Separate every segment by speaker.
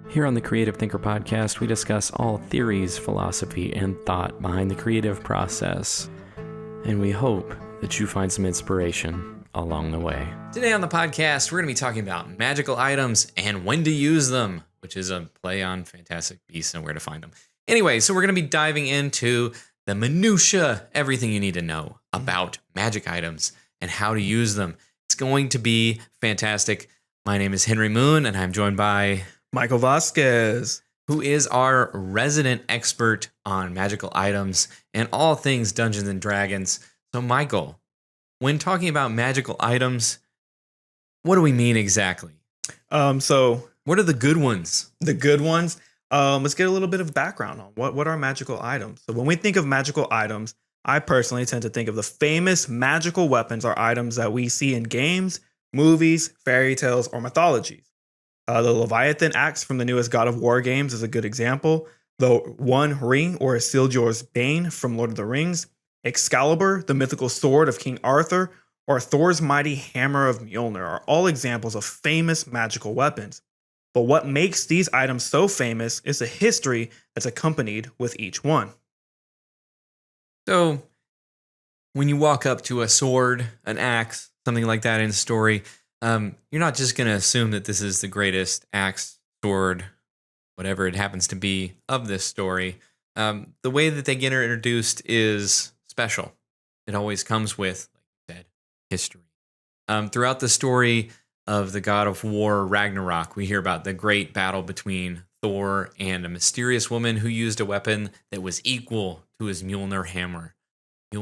Speaker 1: Here on the Creative Thinker Podcast, we discuss all theories, philosophy, and thought behind the creative process. And we hope that you find some inspiration along the way. Today on the podcast, we're going to be talking about magical items and when to use them, which is a play on Fantastic Beasts and where to find them. Anyway, so we're going to be diving into the minutia, everything you need to know about magic items and how to use them. It's going to be fantastic. My name is Henry Moon, and I'm joined by
Speaker 2: Michael Vasquez,
Speaker 1: who is our resident expert on magical items and all things Dungeons and Dragons. So, Michael, when talking about magical items, what do we mean exactly?
Speaker 2: So
Speaker 1: what are the good ones?
Speaker 2: the good ones. Let's get a little bit of background on what are magical items. So when we think of magical items, I personally tend to think of the famous magical weapons or items that we see in games, movies, fairy tales, or mythologies. The Leviathan axe from the newest God of War games is a good example. The One Ring or Isildur's Bane from Lord of the Rings, Excalibur, the mythical sword of King Arthur, or Thor's mighty hammer of Mjolnir are all examples of famous magical weapons. But what makes these items so famous is the history that's accompanied with each one.
Speaker 1: So, when you walk up to a sword, an axe, something like that in a story, you're not just going to assume that this is the greatest axe, sword, whatever it happens to be of this story. The way that they get introduced is special. It always comes with, like you said, history. Throughout the story of the God of War Ragnarok, we hear about the great battle between Thor and a mysterious woman who used a weapon that was equal to his Mjolnir hammer. His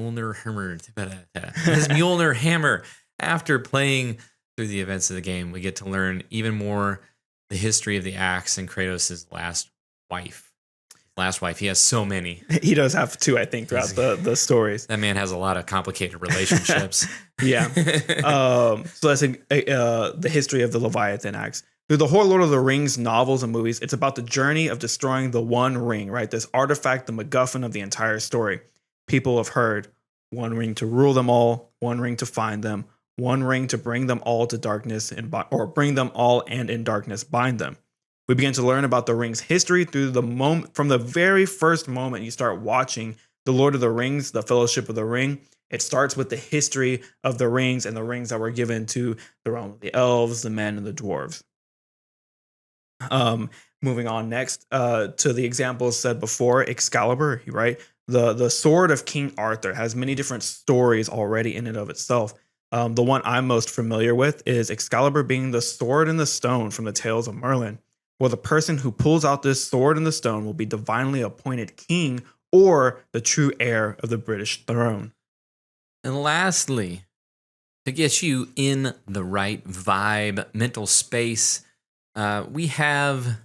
Speaker 1: Mjolnir hammer. After playing through the events of the game, we get to learn even more the history of the axe and Kratos' last wife. He has so many.
Speaker 2: He does have two, I think, throughout the stories.
Speaker 1: That man has a lot of complicated relationships.
Speaker 2: Yeah. So that's the history of the Leviathan axe. Through the whole Lord of the Rings novels and movies, it's about the journey of destroying the One Ring, right? This artifact, the MacGuffin of the entire story. People have heard one ring to rule them all, one ring to find them, one ring to bring them all to darkness or bring them all and in darkness bind them. We begin to learn about the ring's history through the moment from the very first moment you start watching The Lord of the Rings, The Fellowship of the Ring. It starts with the history of the rings and the rings that were given to the realm of the elves, the men, and the dwarves. Moving on next to the examples said before, Excalibur, right? The sword of King Arthur has many different stories already in and of itself. The one I'm most familiar with is Excalibur being the sword and the stone from the Tales of Merlin, where the person who pulls out this sword and the stone will be divinely appointed king or the true heir of the British throne.
Speaker 1: And lastly, to get you in the right vibe, mental space, we have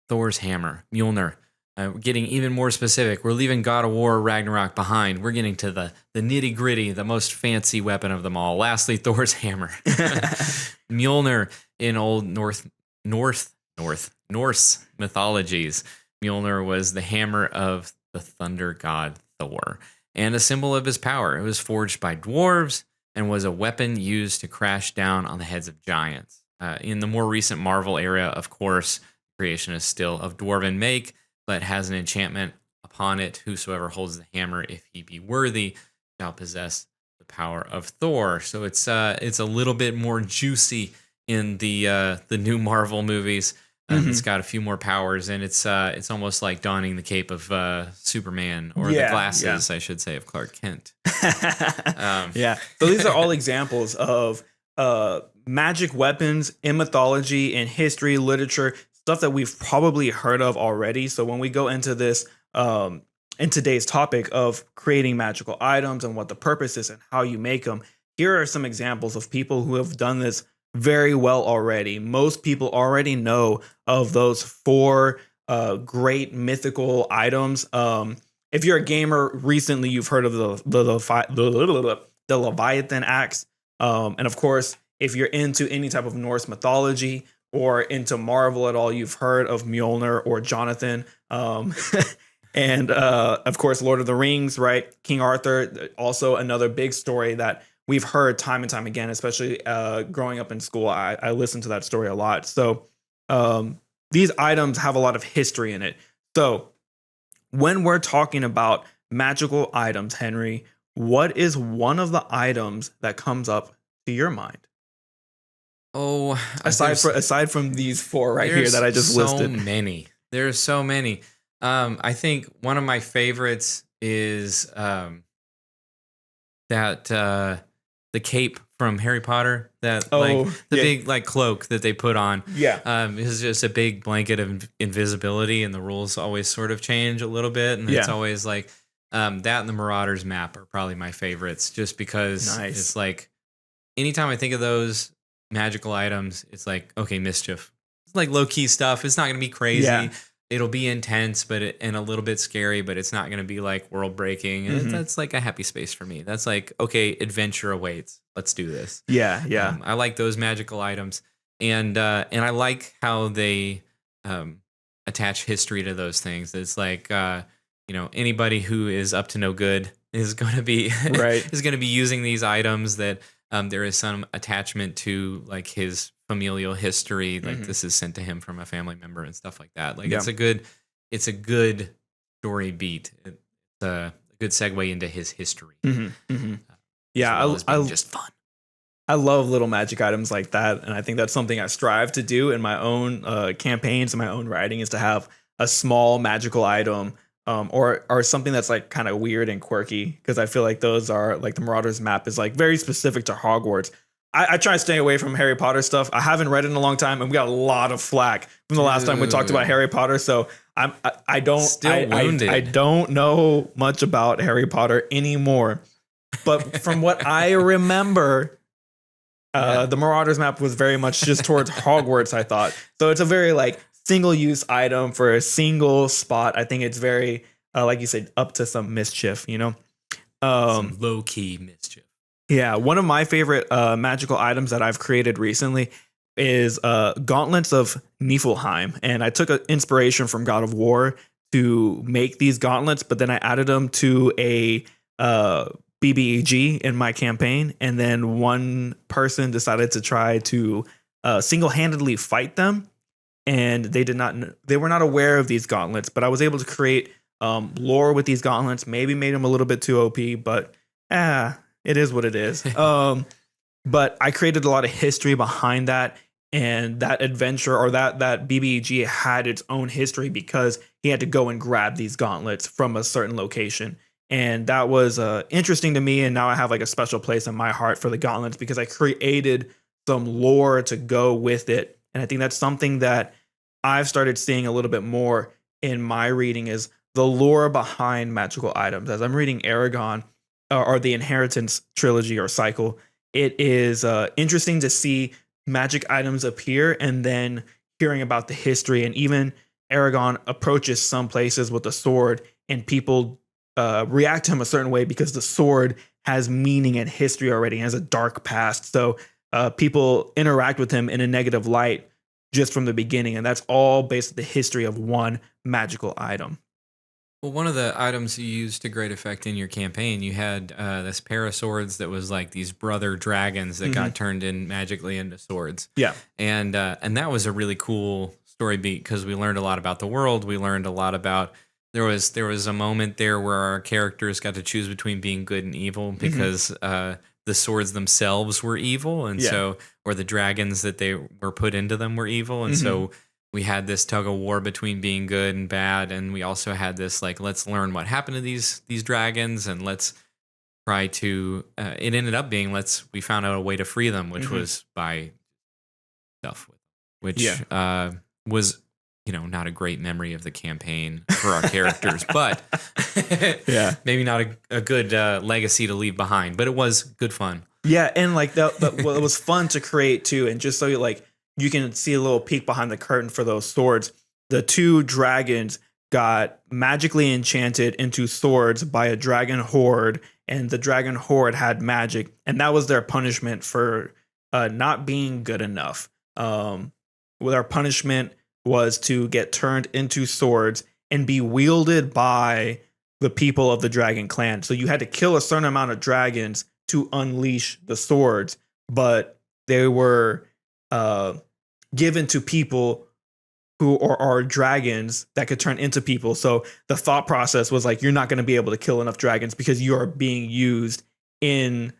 Speaker 1: Thor's hammer, Mjolnir. We're getting even more specific. We're leaving God of War Ragnarok behind. We're getting to the nitty gritty, the most fancy weapon of them all. Lastly, Thor's hammer. Mjolnir in old Norse mythologies. Mjolnir was the hammer of the thunder god Thor and a symbol of his power. It was forged by dwarves and was a weapon used to crash down on the heads of giants. In the more recent Marvel era, of course, creation is still of dwarven make, but has an enchantment upon it. Whosoever holds the hammer, if he be worthy, shall possess the power of Thor. So it's a little bit more juicy in the new Marvel movies. It's got a few more powers, and it's almost like donning the cape of Superman or the glasses, I should say, of Clark Kent.
Speaker 2: Yeah. So these are all examples of magic weapons in mythology, in history, literature, stuff that we've probably heard of already. So when we go into this, in today's topic of creating magical items and what the purpose is and how you make them, here are some examples of people who have done this very well already. Most people already know of those four great mythical items. If you're a gamer, recently you've heard of the Leviathan axe. And of course, if you're into any type of Norse mythology or into Marvel at all, you've heard of Mjolnir or Jonathan. And of course, Lord of the Rings, right? King Arthur, also another big story that we've heard time and time again, especially growing up in school. I listened to that story a lot. So these items have a lot of history in it. So when we're talking about magical items, Henry, what is one of the items that comes up to your mind?
Speaker 1: Oh,
Speaker 2: aside from these four right here that I just listed.
Speaker 1: There's so many. I think one of my favorites is that the cape from Harry Potter, that big like cloak that they put on.
Speaker 2: Yeah.
Speaker 1: It's just a big blanket of invisibility, and the rules always sort of change a little bit, and it's always like that and the Marauders map are probably my favorites, just because it's like anytime I think of those magical items, it's like, okay, mischief. It's like low key stuff. It's not going to be crazy. Yeah. It'll be intense, and a little bit scary, but it's not going to be like world breaking. And that's like a happy space for me. That's like, okay, adventure awaits. Let's do this.
Speaker 2: Yeah, yeah.
Speaker 1: I like those magical items, and I like how they attach history to those things. It's like anybody who is up to no good is going to be is going to be using these items that there is some attachment to, like his familial history, like this is sent to him from a family member and stuff like that. Like it's a good story beat. It's a good segue into his history. Just fun.
Speaker 2: I love little magic items like that, and I think that's something I strive to do in my own campaigns and my own writing, is to have a small magical item or something that's like kind of weird and quirky, because I feel like those are like the Marauders map is like very specific to Hogwarts. I try to stay away from Harry Potter stuff. I haven't read it in a long time, and we got a lot of flack from the last time we talked about Harry Potter. So I don't know much about Harry Potter anymore. But from what I remember, the Marauders map was very much just towards Hogwarts, I thought. So it's a very like single use item for a single spot. I think it's very like you said, up to some mischief,
Speaker 1: some low key mischief.
Speaker 2: Yeah, one of my favorite magical items that I've created recently is Gauntlets of Niflheim. And I took inspiration from God of War to make these gauntlets, but then I added them to a BBEG in my campaign. And then one person decided to try to single-handedly fight them. And they were not aware of these gauntlets, but I was able to create lore with these gauntlets, maybe made them a little bit too OP, but it is what it is. But I created a lot of history behind that, and that adventure or that BBEG had its own history because he had to go and grab these gauntlets from a certain location. And that was interesting to me, and now I have like a special place in my heart for the gauntlets because I created some lore to go with it. And I think that's something that I've started seeing a little bit more in my reading, is the lore behind magical items. As I'm reading Aragon, or the Inheritance trilogy or cycle, it is interesting to see magic items appear and then hearing about the history. And even Aragon approaches some places with a sword, and people react to him a certain way because the sword has meaning and history already, has a dark past. So people interact with him in a negative light just from the beginning. And that's all based on the history of one magical item.
Speaker 1: Well, one of the items you used to great effect in your campaign, you had this pair of swords that was like these brother dragons that got turned in magically into swords.
Speaker 2: Yeah.
Speaker 1: And that was a really cool story beat because we learned a lot about the world. We learned a lot about, there was a moment there where our characters got to choose between being good and evil because the swords themselves were evil. And so, or the dragons that they were put into them were evil. And so we had this tug of war between being good and bad, and we also had this like, let's learn what happened to these dragons, and let's try to. It ended up being we found out a way to free them, which was by stuff, which was not a great memory of the campaign for our characters, but maybe not a good legacy to leave behind. But it was good fun.
Speaker 2: Yeah, and like that it was fun to create too, and just so you can see a little peek behind the curtain for those swords. The two dragons got magically enchanted into swords by a dragon horde, and the dragon horde had magic, and that was their punishment for not being good enough. Their punishment was to get turned into swords and be wielded by the people of the dragon clan. So you had to kill a certain amount of dragons to unleash the swords, but they were given to people who are dragons that could turn into people. So the thought process was like, you're not going to be able to kill enough dragons because you are being used in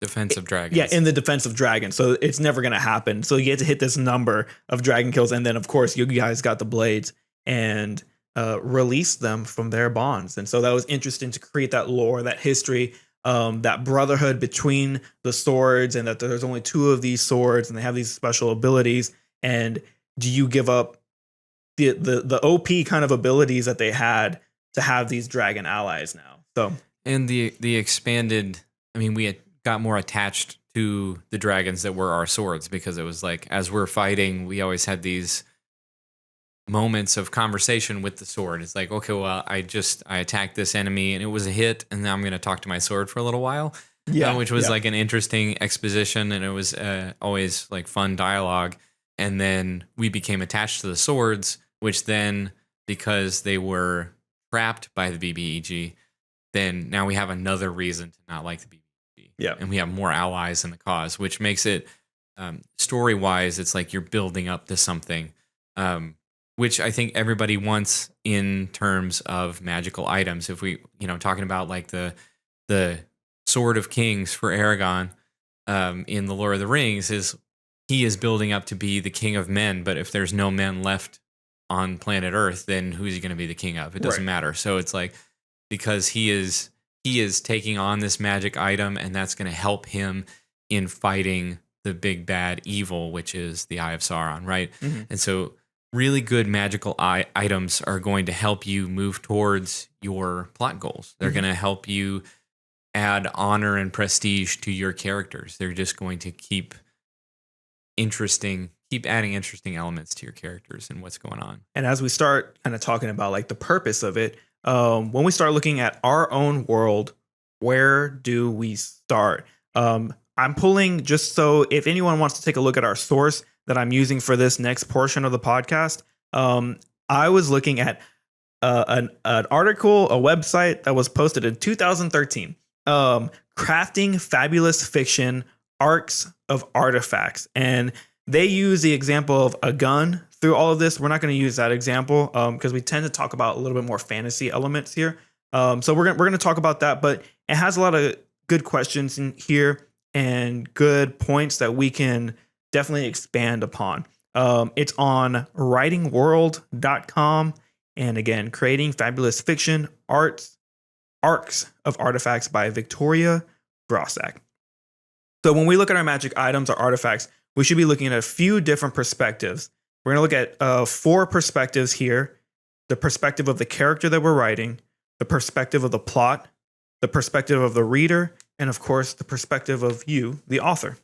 Speaker 1: defense of dragons.
Speaker 2: Yeah, in the defense of dragons. So it's never going to happen. So you get to hit this number of dragon kills, and then of course you guys got the blades and release them from their bonds. And so that was interesting to create that lore, that history, that brotherhood between the swords, and that there's only two of these swords and they have these special abilities. And do you give up the OP kind of abilities that they had to have these dragon allies now? So
Speaker 1: and the expanded, I mean, we got more attached to the dragons that were our swords, because it was like, as we're fighting, we always had these moments of conversation with the sword. It's like, okay, well, I attacked this enemy and it was a hit, and now I'm going to talk to my sword for a little while. Yeah, which was like an interesting exposition, and it was always like fun dialogue. And then we became attached to the swords, which then, because they were trapped by the BBEG, then now we have another reason to not like the BBEG.
Speaker 2: Yeah.
Speaker 1: And we have more allies in the cause, which makes it, story-wise, it's like you're building up to something, which I think everybody wants in terms of magical items. If we, talking about like the Sword of Kings for Aragon in the Lord of the Rings, is he is building up to be the king of men, but if there's no men left on planet Earth, then who's he going to be the king of? It doesn't matter. So it's like, because he is taking on this magic item, and that's going to help him in fighting the big bad evil, which is the Eye of Sauron, right? Mm-hmm. And so really good magical items are going to help you move towards your plot goals. They're going to help you add honor and prestige to your characters. They're just going to keep adding interesting elements to your characters and what's going on.
Speaker 2: And as we start kind of talking about like the purpose of it, when we start looking at our own world, where do we start? I'm pulling, just so if anyone wants to take a look at our source that I'm using for this next portion of the podcast, I was looking at an article, a website that was posted in 2013, crafting fabulous fiction arcs of artifacts. And they use the example of a gun through all of this. We're not going to use that example because we tend to talk about a little bit more fantasy elements here. So we're going to talk about that, but it has a lot of good questions in here and good points that we can definitely expand upon. It's on writingworld.com. And again, creating fabulous fiction arcs of artifacts by Victoria Grossack. So when we look at our magic items or artifacts, we should be looking at a few different perspectives. We're going to look at 4 perspectives here: the perspective of the character that we're writing, the perspective of the plot, the perspective of the reader, and of course, the perspective of you, the author.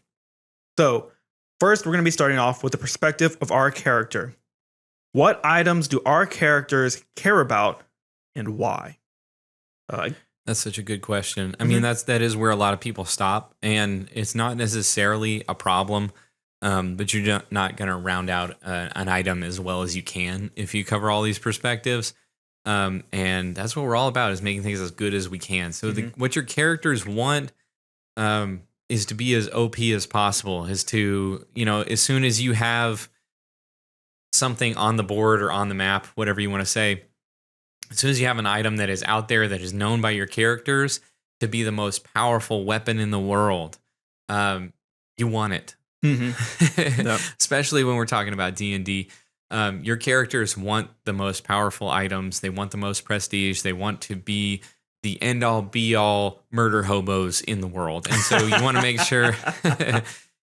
Speaker 2: So first, we're going to be starting off with the perspective of our character. What items do our characters care about, and why?
Speaker 1: That's such a good question. I mean, that is where a lot of people stop, and it's not necessarily a problem, but you're not going to round out an item as well as you can if you cover all these perspectives. And that's what we're all about, is making things as good as we can. So what your characters want is to be as OP as possible, is to, as soon as you have something on the board or on the map, whatever you want to say, as soon as you have an item that is out there that is known by your characters to be the most powerful weapon in the world, you want it. Yep. Especially when we're talking about D&D. Your characters want the most powerful items. They want the most prestige. They want to be the end-all, be-all murder hobos in the world. And so you want to make sure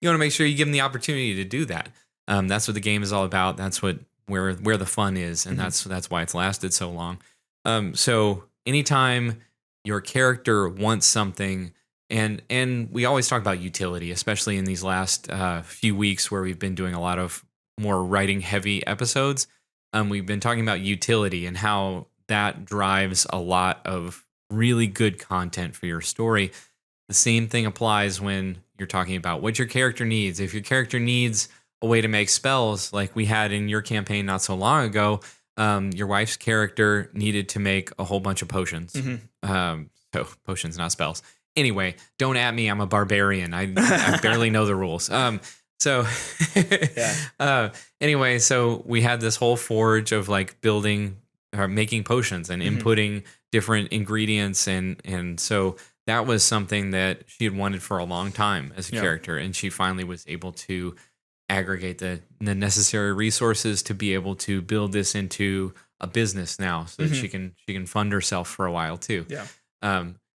Speaker 1: you give them the opportunity to do that. That's what the game is all about. That's where the fun is, and that's why it's lasted so long. So anytime your character wants something, and we always talk about utility, especially in these last few weeks where we've been doing a lot of more writing heavy episodes. We've been talking about utility and how that drives a lot of really good content for your story. The same thing applies when you're talking about what your character needs. If your character needs a way to make spells, like we had in your campaign not so long ago, your wife's character needed to make a whole bunch of potions. So potions, not spells. Anyway, don't at me. I'm a barbarian. I barely know the rules. So, anyway, so we had this whole forge of like building or making potions and inputting different ingredients. And so that was something that she had wanted for a long time as a character. And she finally was able to aggregate the necessary resources to be able to build this into a business now so that she can fund herself for a while too.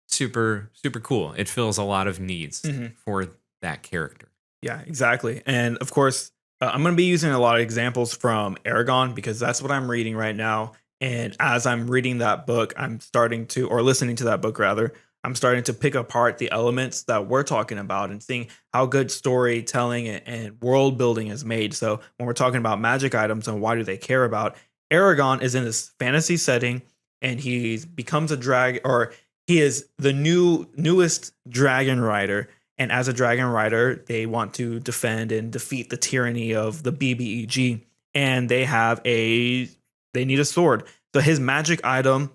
Speaker 1: Super cool. It fills a lot of needs for that character.
Speaker 2: Yeah, exactly. And of course, I'm going to be using a lot of examples from Aragon because that's what I'm reading right now. And as I'm reading that book, or listening to that book rather, I'm starting to pick apart the elements that we're talking about and seeing how good storytelling and world building is made. So when we're talking about magic items and why do they care about, Aragon is in this fantasy setting and he becomes he is the newest dragon rider. And as a dragon rider, they want to defend and defeat the tyranny of the BBEG. And they need a sword. So his magic item,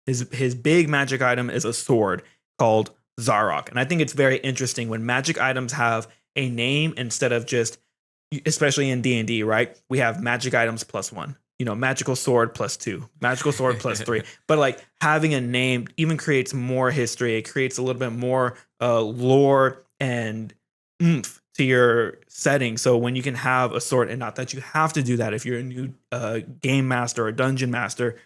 Speaker 2: his big magic item is a sword called Zarok. And I think it's very interesting when magic items have a name instead of just, especially in D&D, right? We have magic items +1, magical sword +2, magical sword +3. But like having a name even creates more history. It creates a little bit more lore and oomph to your setting. So when you can have a sword, and not that you have to do that if you're a new game master or dungeon master,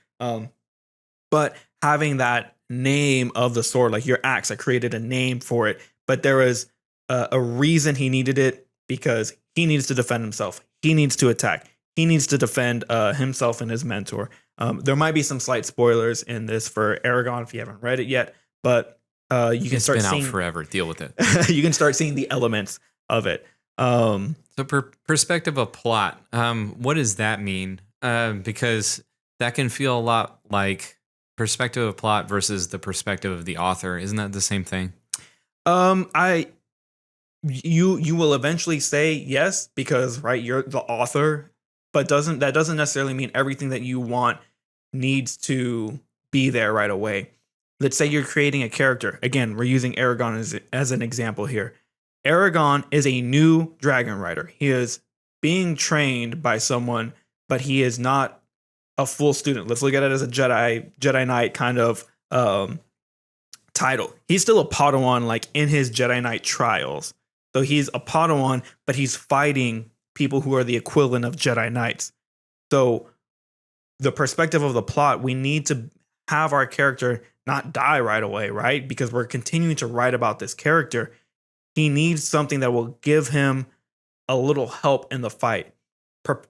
Speaker 2: but having that name of the sword, like your axe, I created a name for it, but there was a reason he needed it because he needs to defend himself. He needs to attack. He needs to defend himself and his mentor. There might be some slight spoilers in this for Aragon if you haven't read it yet, but you can start seeing
Speaker 1: out forever. Deal with it.
Speaker 2: You can start seeing the elements of it.
Speaker 1: So perspective of plot, what does that mean? Because that can feel a lot like perspective of plot versus the perspective of the author. Isn't that the same thing?
Speaker 2: You will eventually say yes because you're the author, but that doesn't necessarily mean everything that you want needs to be there right away. Let's say you're creating a character. Again, we're using Aragon as an example here. Aragon is a new dragon rider. He is being trained by someone, but he is not a full student. Let's look at it as a Jedi Knight kind of title. He's still a Padawan, like in his Jedi Knight trials. So he's a Padawan, but he's fighting people who are the equivalent of Jedi Knights. So the perspective of the plot, we need to have our character not die right away, right? Because we're continuing to write about this character. He needs something that will give him a little help in the fight.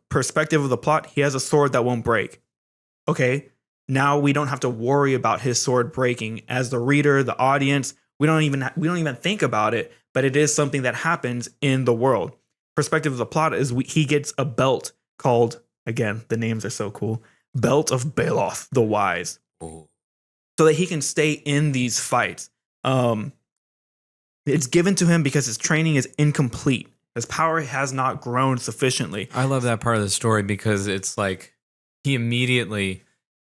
Speaker 2: Perspective of the plot, he has a sword that won't break. Okay, now we don't have to worry about his sword breaking. As the reader, the audience, we don't even think about it, but it is something that happens in the world. Perspective of the plot is he gets a belt called, again, the names are so cool, Belt of Baloth the Wise.
Speaker 1: Ooh.
Speaker 2: So that he can stay in these fights. It's given to him because his training is incomplete. His power has not grown sufficiently.
Speaker 1: I love that part of the story because it's like he immediately,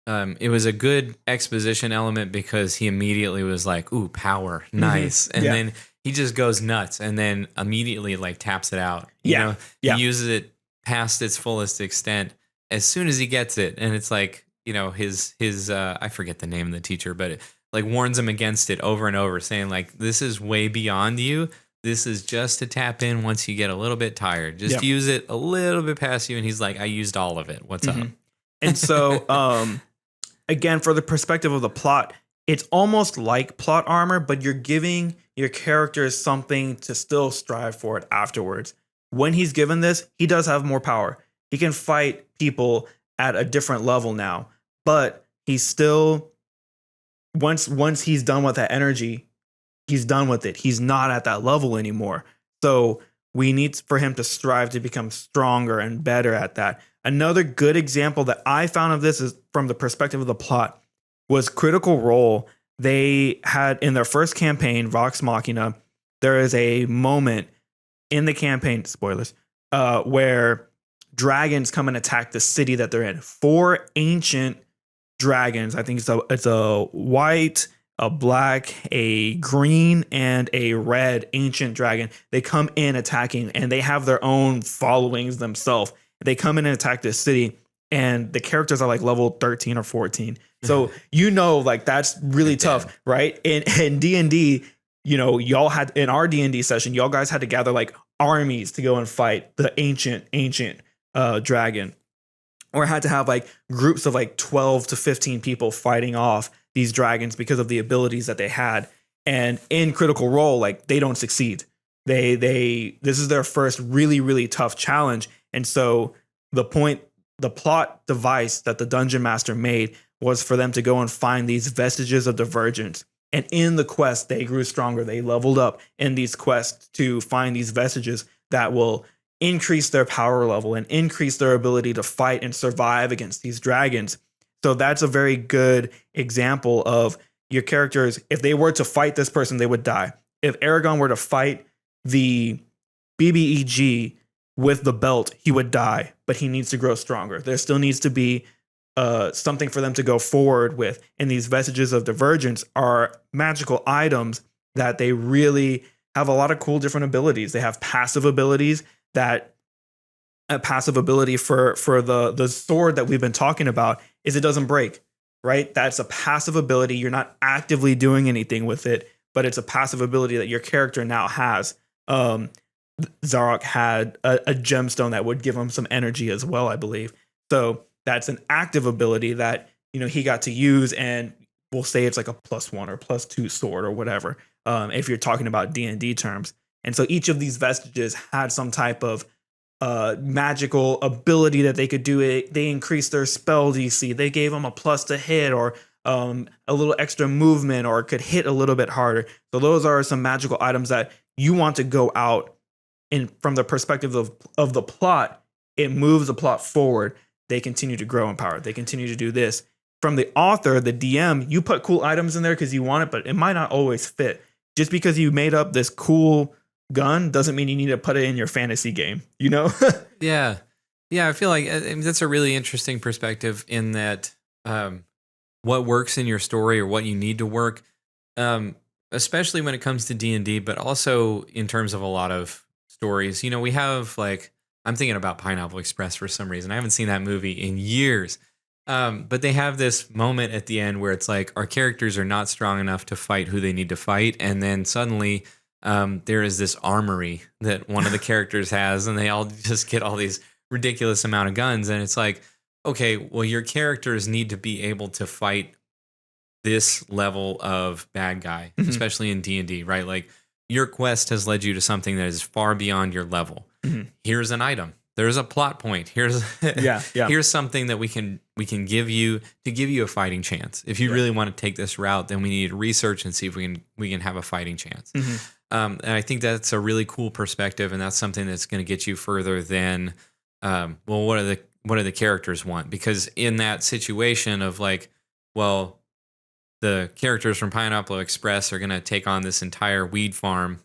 Speaker 1: it was a good exposition element because he immediately was like, ooh, power, nice. And then he just goes nuts and then immediately like taps it out. You know, he uses it past its fullest extent as soon as he gets it. And it's like, his I forget the name of the teacher, but it like warns him against it over and over, saying like, this is way beyond you. This is just to tap in once you get a little bit tired. Just use it a little bit past you. And he's like, I used all of it. What's up?
Speaker 2: And so, again, for the perspective of the plot, it's almost like plot armor, but you're giving your characters something to still strive for it afterwards. When he's given this, he does have more power. He can fight people at a different level now, but he's still, once he's done with that energy, he's done with it. He's not at that level anymore. So we need for him to strive to become stronger and better at that. Another good example that I found of this is from the perspective of the plot was Critical Role. They had in their first campaign, Vox Machina, there is a moment in the campaign, spoilers, where dragons come and attack the city that they're in. 4 ancient dragons. I think it's a white, a black, a green, and a red ancient dragon. They come in attacking, and they have their own followings themselves. They come in and attack this city, and the characters are like level 13 or 14. So like that's really tough, right? In D&D, y'all had in our D&D session, y'all guys had to gather like armies to go and fight the ancient dragon, or had to have like groups of like 12 to 15 people fighting off these dragons because of the abilities that they had. And in Critical Role, like they don't succeed. This is their first really, really tough challenge. And so the plot device that the dungeon master made was for them to go and find these vestiges of divergence. And in the quest, they grew stronger. They leveled up in these quests to find these vestiges that will increase their power level and increase their ability to fight and survive against these dragons. So that's a very good example of your characters. If they were to fight this person, they would die. If Aragon were to fight the BBEG with the belt, he would die, but he needs to grow stronger. There still needs to be something for them to go forward with. And these vestiges of divergence are magical items that they really have a lot of cool different abilities. They have passive abilities that a passive ability for the sword that we've been talking about is it doesn't break, right? That's a passive ability. You're not actively doing anything with it, but it's a passive ability that your character now has. Zarok had a gemstone that would give him some energy as well, I believe. So that's an active ability that, he got to use, and we'll say it's like a +1 or +2 sword or whatever, if you're talking about D&D terms. And so each of these vestiges had some type of magical ability that they could do. It. They increased their spell DC. They gave them a plus to hit, or a little extra movement, or could hit a little bit harder. So those are some magical items that you want to go out in from the perspective of the plot. It moves the plot forward. They continue to grow in power. They continue to do this. From the author, the DM, you put cool items in there because you want it, but it might not always fit. Just because you made up this cool gun doesn't mean you need to put it in your fantasy game,
Speaker 1: Yeah. I feel like that's a really interesting perspective in that what works in your story or what you need to work, especially when it comes to D&D, but also in terms of a lot of stories. We have I'm thinking about Pineapple Express for some reason. I haven't seen that movie in years. But they have this moment at the end where it's like our characters are not strong enough to fight who they need to fight. And then suddenly there is this armory that one of the characters has, and they all just get all these ridiculous amount of guns. And it's like, okay, well, your characters need to be able to fight this level of bad guy, especially in D&D, right? Like your quest has led you to something that is far beyond your level. Here's an item. There's a plot point. Here's here's something that we can give you to give you a fighting chance. If you really want to take this route, then we need to research and see if we can have a fighting chance. And I think that's a really cool perspective, and that's something that's going to get you further than what do the characters want? Because in that situation of the characters from Pineapple Express are going to take on this entire weed farm.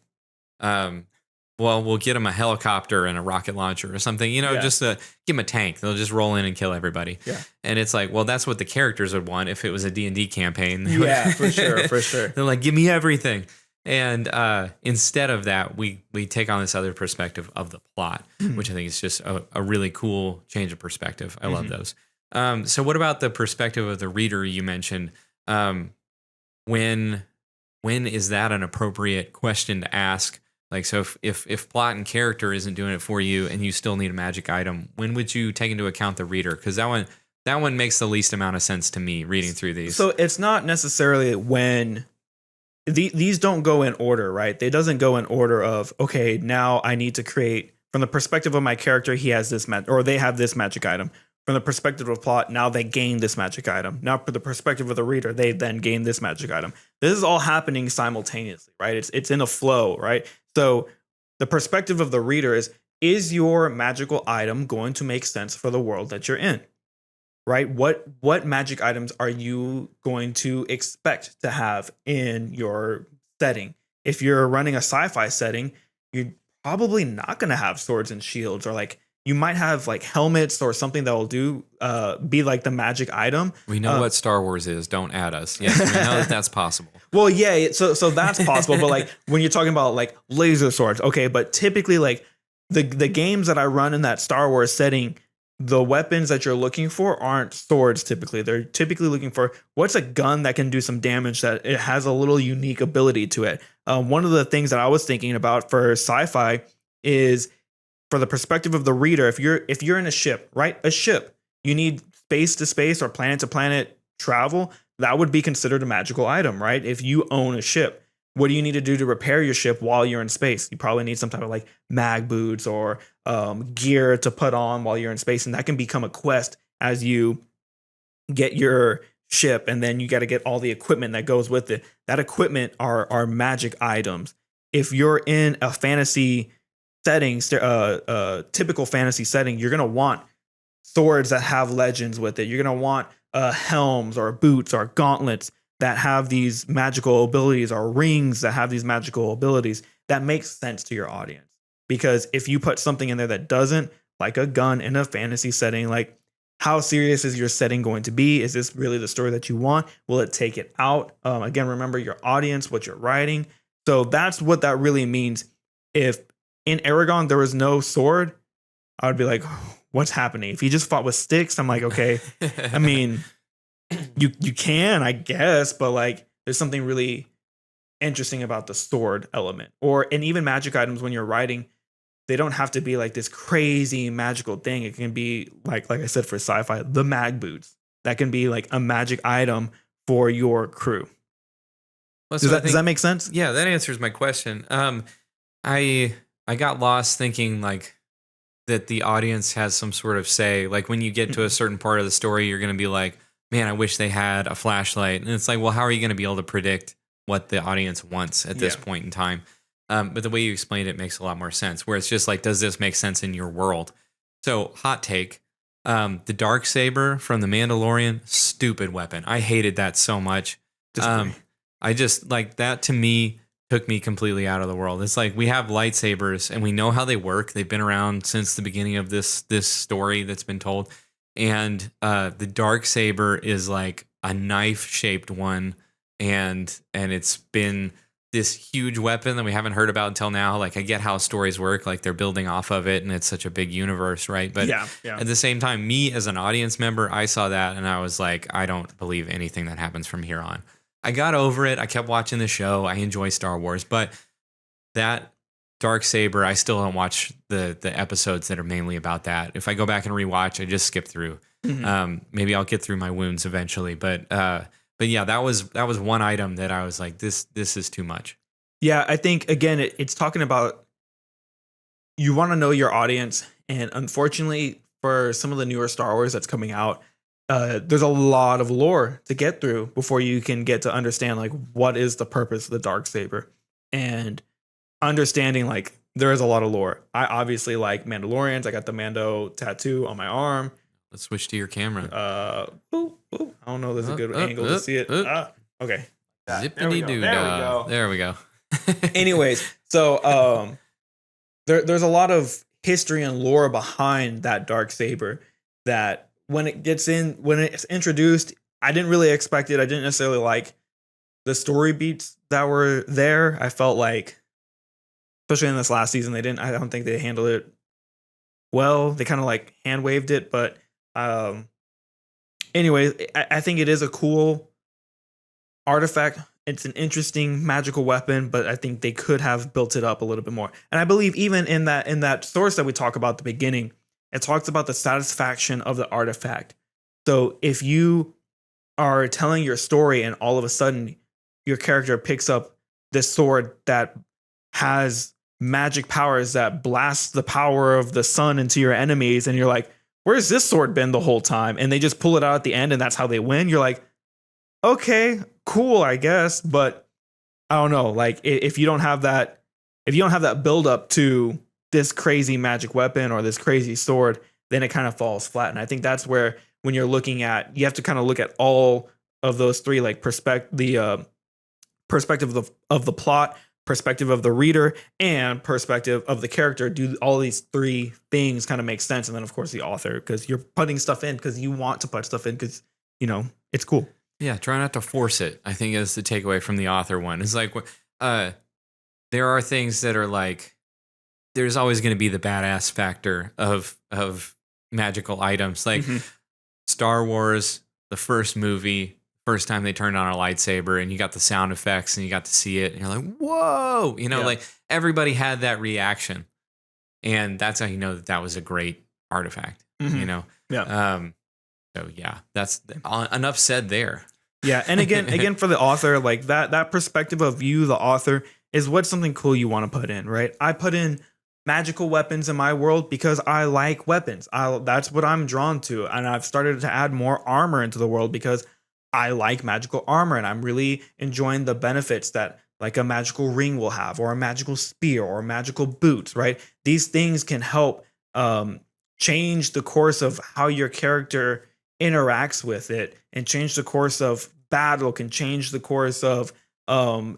Speaker 1: We'll get them a helicopter and a rocket launcher or something, just to give them a tank. They'll just roll in and kill everybody. Yeah. And it's like, well, that's what the characters would want if it was a D&D campaign.
Speaker 2: Yeah, for sure.
Speaker 1: They're like, give me everything. And instead of that, we take on this other perspective of the plot, which I think is just a really cool change of perspective. I love those. So what about the perspective of the reader you mentioned? When is that an appropriate question to ask? So if plot and character isn't doing it for you and you still need a magic item, when would you take into account the reader? Because that one makes the least amount of sense to me reading through these.
Speaker 2: So it's not necessarily when these don't go in order, right? They doesn't go in order of, okay, now I need to create from the perspective of my character, he has this or they have this magic item. From the perspective of plot, now they gain this magic item. Now, from the perspective of the reader, they then gain this magic item. This is all happening simultaneously, right? It's in a flow, right? So the perspective of the reader is your magical item going to make sense for the world that you're in, right? What magic items are you going to expect to have in your setting? If you're running a sci-fi setting, you're probably not going to have swords and shields or you might have like helmets or something that will do be like the magic item.
Speaker 1: We know what Star Wars is. Don't add us. Yes, we know that that's possible.
Speaker 2: Well, yeah, so that's possible. But like when you're talking about like laser swords, okay, but typically like the games that I run in that Star Wars setting, the weapons that you're looking for aren't swords typically. They're typically looking for what's a gun that can do some damage, that it has a little unique ability to it. One of the things that I was thinking about for sci-fi is, for the perspective of the reader, if you're in a ship, right? A ship, you need space to space or planet to planet travel. That would be considered a magical item, right? If you own a ship, what do you need to do to repair your ship while you're in space? You probably need some type of like mag boots or gear to put on while you're in space. And that can become a quest as you get your ship, and then you got to get all the equipment that goes with it. That equipment are magic items. If you're in a fantasy setting, typical fantasy setting, you're going to want swords that have legends with it. You're going to want helms or boots or gauntlets that have these magical abilities, or rings that have these magical abilities. That makes sense to your audience. Because if you put something in there that doesn't, like a gun in a fantasy setting, like, how serious is your setting going to be? Is this really the story that you want? Will it take it out? Again, remember your audience, what you're writing. So that's what that really means. If in Aragon there was no sword, I would be like, what's happening? If he just fought with sticks, I'm like, okay. I mean, you can, I guess, but like there's something really interesting about the sword element. And even magic items, when you're writing, they don't have to be like this crazy magical thing. It can be like I said, for sci-fi, the mag boots. That can be like a magic item for your crew.
Speaker 1: Well,
Speaker 2: does that make sense?
Speaker 1: Yeah, that answers my question. I got lost thinking like that the audience has some sort of say. Like when you get to a certain part of the story, you're going to be like, man, I wish they had a flashlight. And it's like, well, how are you going to be able to predict what the audience wants at this point in time? But the way you explained it makes a lot more sense, where it's just like, does this make sense in your world? So, hot take, the Darksaber from The Mandalorian, stupid weapon. I hated that so much. I just, like, that to me took me completely out of the world. It's like, we have lightsabers and we know how they work. They've been around since the beginning of this story that's been told. And the Darksaber is like a knife-shaped one, and it's been this huge weapon that we haven't heard about until now. Like, I get how stories work, like they're building off of it and it's such a big universe, right? But at the same time, me as an audience member, I saw that and I was like, I don't believe anything that happens from here on. I got over it. I kept watching the show. I enjoy Star Wars, but that Darksaber, I still don't watch the episodes that are mainly about that. If I go back and rewatch, I just skip through. Maybe I'll get through my wounds eventually, but yeah, that was one item that I was like, this is too much.
Speaker 2: Yeah, I think again, it's talking about, you want to know your audience, and unfortunately, for some of the newer Star Wars that's coming out, there's a lot of lore to get through before you can get to understand like what is the purpose of the Darksaber, and understanding like there is a lot of lore. I obviously like Mandalorians. I got the Mando tattoo on my arm.
Speaker 1: Let's switch to your camera.
Speaker 2: I don't know. There's a good angle to see it. Okay.
Speaker 1: Zippity doo. There we go.
Speaker 2: Anyways, so there's a lot of history and lore behind that Darksaber that when it's introduced, I didn't really expect it. I didn't necessarily like the story beats that were there. I felt like, especially in this last season, I don't think they handled it well. They kind of like hand waved it, but anyway, I think it is a cool artifact. It's an interesting magical weapon, but I think they could have built it up a little bit more. And I believe even in that source that we talk about at the beginning, it talks about the satisfaction of the artifact. So if you are telling your story and all of a sudden your character picks up this sword that has magic powers that blast the power of the sun into your enemies, and you're like, where's this sword been the whole time? And they just pull it out at the end and that's how they win. You're like, okay, cool, I guess. But I don't know. Like if you don't have that build up to this crazy magic weapon or this crazy sword, then it kind of falls flat. And I think that's where, when you're looking at, you have to kind of look at all of those three, like perspective of the plot, perspective of the reader and perspective of the character, do all these three things kind of make sense? And then of course the author, because you're putting stuff in because you want to put stuff in because, it's cool.
Speaker 1: Yeah, try not to force it, I think, is the takeaway from the author one. It's like, there are things that are like, there's always going to be the badass factor of magical items. Like Star Wars, the first movie, first time they turned on a lightsaber and you got the sound effects and you got to see it and you're like, whoa, like everybody had that reaction. And that's how you know that was a great artifact,
Speaker 2: Yeah.
Speaker 1: So yeah, that's enough said there.
Speaker 2: Yeah. And again, for the author, like that perspective of you, the author, is what's something cool you want to put in, right? I put in magical weapons in my world because I like weapons. That's what I'm drawn to. And I've started to add more armor into the world because I like magical armor and I'm really enjoying the benefits that like a magical ring will have, or a magical spear, or magical boots, right? These things can help change the course of how your character interacts with it, and change the course of battle, can change the course of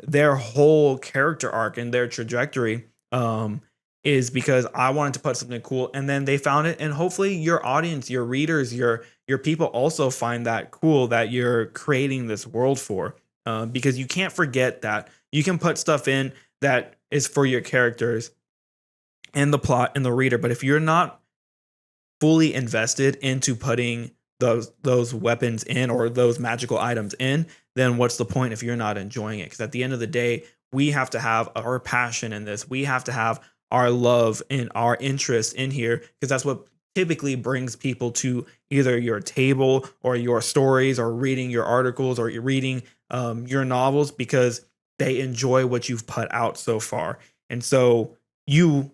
Speaker 2: their whole character arc and their trajectory, is because I wanted to put something cool, and then they found it, and hopefully your audience, your readers, your people also find that cool that you're creating this world for, because you can't forget that you can put stuff in that is for your characters and the plot and the reader, but if you're not fully invested into putting those weapons in, or those magical items in, then what's the point if you're not enjoying it? Because at the end of the day, we have to have our passion in this. We have to have our love and our interest in here, because that's what typically brings people to either your table or your stories, or reading your articles, or you're reading your novels, because they enjoy what you've put out so far. And so you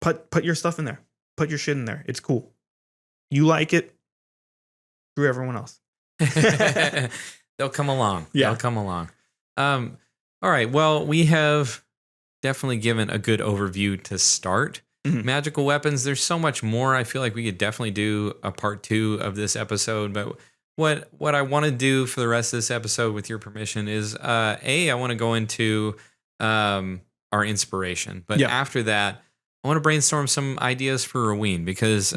Speaker 2: put your stuff in there, put your shit in there. It's cool. You like it. Screw everyone else.
Speaker 1: They'll come along.
Speaker 2: Yeah.
Speaker 1: They'll come along. All right. Well, we have definitely given a good overview to start. Magical weapons, there's so much more. I feel like we could definitely do a part 2 of this episode. But what I want to do for the rest of this episode, with your permission, is I want to go into our inspiration. But after that, I want to brainstorm some ideas for Roween, because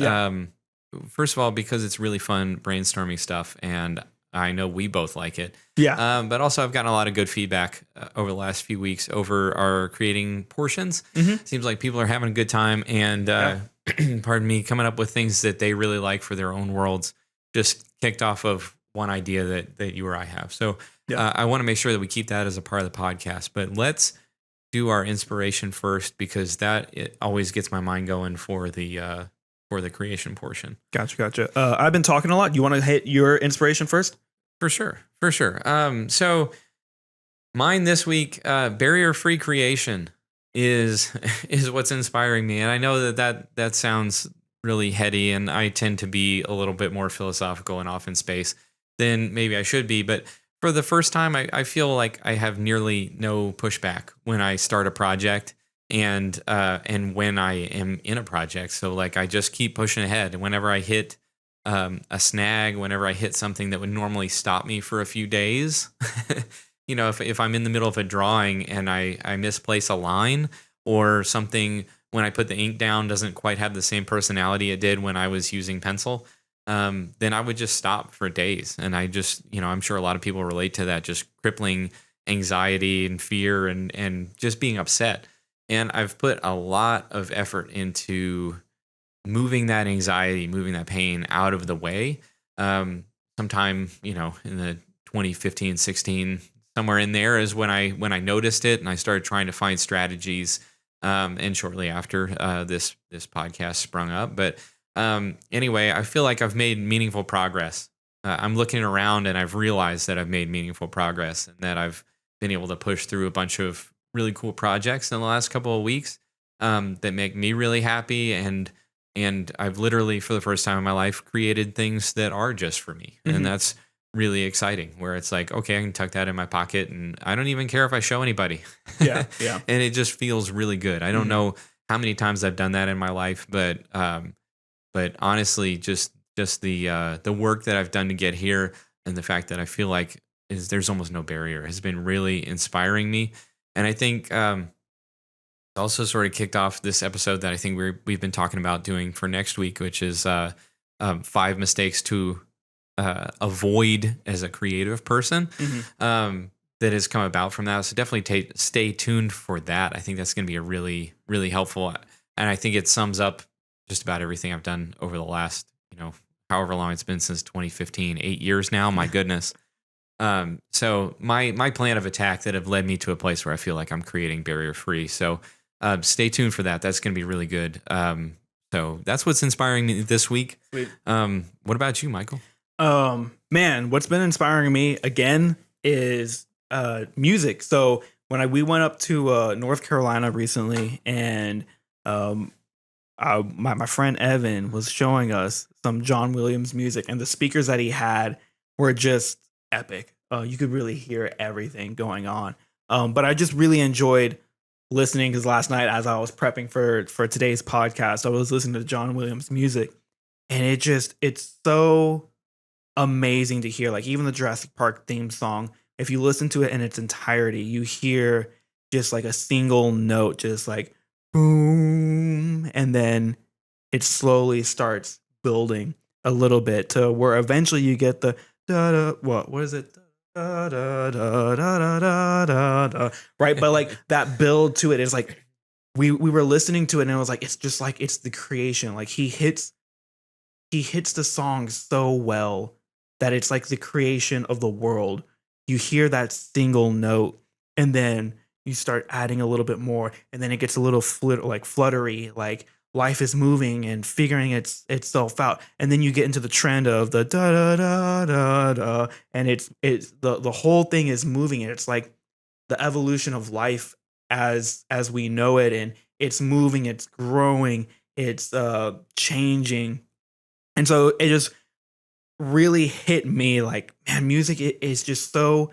Speaker 1: first of all, because it's really fun brainstorming stuff, and I know we both like it.
Speaker 2: Yeah.
Speaker 1: But also, I've gotten a lot of good feedback over the last few weeks over our creating portions. Seems like people are having a good time, and pardon me, coming up with things that they really like for their own worlds, just kicked off of one idea that you or I have. So I want to make sure that we keep that as a part of the podcast. But let's do our inspiration first, because it always gets my mind going for the creation portion.
Speaker 2: Gotcha. I've been talking a lot. You want to hit your inspiration first?
Speaker 1: For sure. So mine this week, barrier-free creation is what's inspiring me. And I know that sounds really heady, and I tend to be a little bit more philosophical and off in space than maybe I should be. But for the first time, I feel like I have nearly no pushback when I start a project. And when I am in a project, so like I just keep pushing ahead. And whenever I hit a snag, whenever I hit something that would normally stop me for a few days, if I'm in the middle of a drawing and I misplace a line, or something when I put the ink down doesn't quite have the same personality it did when I was using pencil, then I would just stop for days. And I just, I'm sure a lot of people relate to that, just crippling anxiety and fear and just being upset. And I've put a lot of effort into moving that anxiety, moving that pain out of the way. Sometime, in the 2015, 16, somewhere in there is when I noticed it, and I started trying to find strategies. And shortly after, this podcast sprung up. But anyway, I feel like I've made meaningful progress. I'm looking around, and I've realized that I've made meaningful progress, and that I've been able to push through a bunch of really cool projects in the last couple of weeks that make me really happy. And I've literally, for the first time in my life, created things that are just for me. And that's really exciting, where it's like, okay, I can tuck that in my pocket and I don't even care if I show anybody.
Speaker 2: Yeah.
Speaker 1: And it just feels really good. I don't know how many times I've done that in my life, but honestly, just the work that I've done to get here, and the fact that I feel like there's almost no barrier, has been really inspiring me. And I think Also sort of kicked off this episode that I think we've been talking about doing for next week, which is 5 mistakes to avoid as a creative person. That has come about from that. So definitely stay tuned for that. I think that's going to be a really, really helpful. And I think it sums up just about everything I've done over the last, however long it's been since 2015, 8 years now. My goodness. So my plan of attack that have led me to a place where I feel like I'm creating barrier free. So stay tuned for that. That's going to be really good. So that's what's inspiring me this week.
Speaker 2: Sweet.
Speaker 1: What about you, Michael?
Speaker 2: Man, what's been inspiring me again is music. So when we went up to North Carolina recently, and my friend Evan was showing us some John Williams music, and the speakers that he had were just epic. You could really hear everything going on. But I just really enjoyed listening, because last night as I was prepping for today's podcast, I was listening to John Williams music, and it's so amazing to hear. Like even the Jurassic Park theme song, if you listen to it in its entirety, you hear just like a single note, just like boom, and then it slowly starts building a little bit to where eventually you get the da da. What is it? Da, da, da, da, da, da, da, da. Right, but like that build to it is like we were listening to it, and it was like it's just like it's the creation. Like he hits the song so well that it's like the creation of the world. You hear that single note, and then you start adding a little bit more, and then it gets a little fluttery, like life is moving and figuring itself out. And then you get into the trend of the da da da da da, and it's the whole thing is moving, and it's like the evolution of life as we know it, and it's moving, it's growing, it's changing. And so it just really hit me like, man, music is just so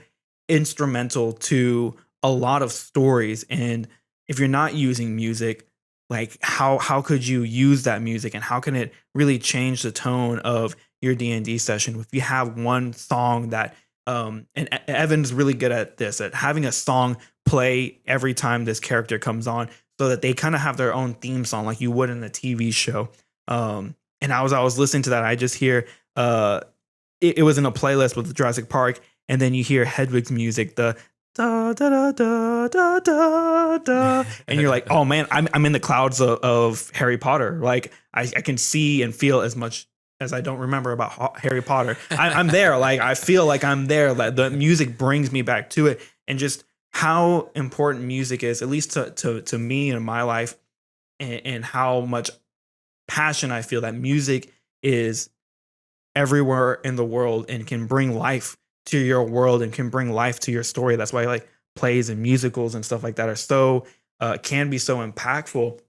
Speaker 2: instrumental to a lot of stories. And if you're not using music, like how could you use that music, and how can it really change the tone of your D&D session? If you have one song that and Evan's really good at this, at having a song play every time this character comes on, so that they kind of have their own theme song like you would in a TV show. And I was listening to that, I just hear it was in a playlist with Jurassic Park, and then you hear Hedwig's music, the da da da da da da da, and you're like, oh man, I'm in the clouds of Harry Potter. Like I can see and feel as much as I don't remember about Harry Potter. I'm there. Like I feel like I'm there. Like the music brings me back to it, and just how important music is, at least to me in my life, and how much passion I feel that music is everywhere in the world and can bring life to your world and can bring life to your story. That's why like plays and musicals and stuff like that are so can be so impactful,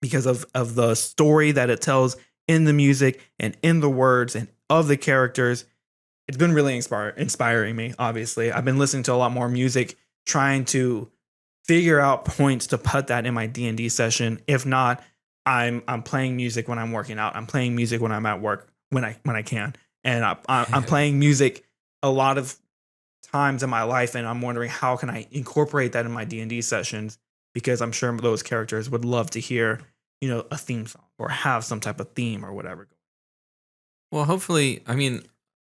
Speaker 2: because of the story that it tells in the music and in the words and of the characters. It's been really inspiring me. Obviously, I've been listening to a lot more music, trying to figure out points to put that in my D&D session. If not, I'm playing music when I'm working out. I'm playing music when I'm at work when I can, and I'm playing music a lot of times in my life, and I'm wondering how can I incorporate that in my D&D sessions, because I'm sure those characters would love to hear a theme song or have some type of theme or whatever.
Speaker 1: Well, hopefully, I mean,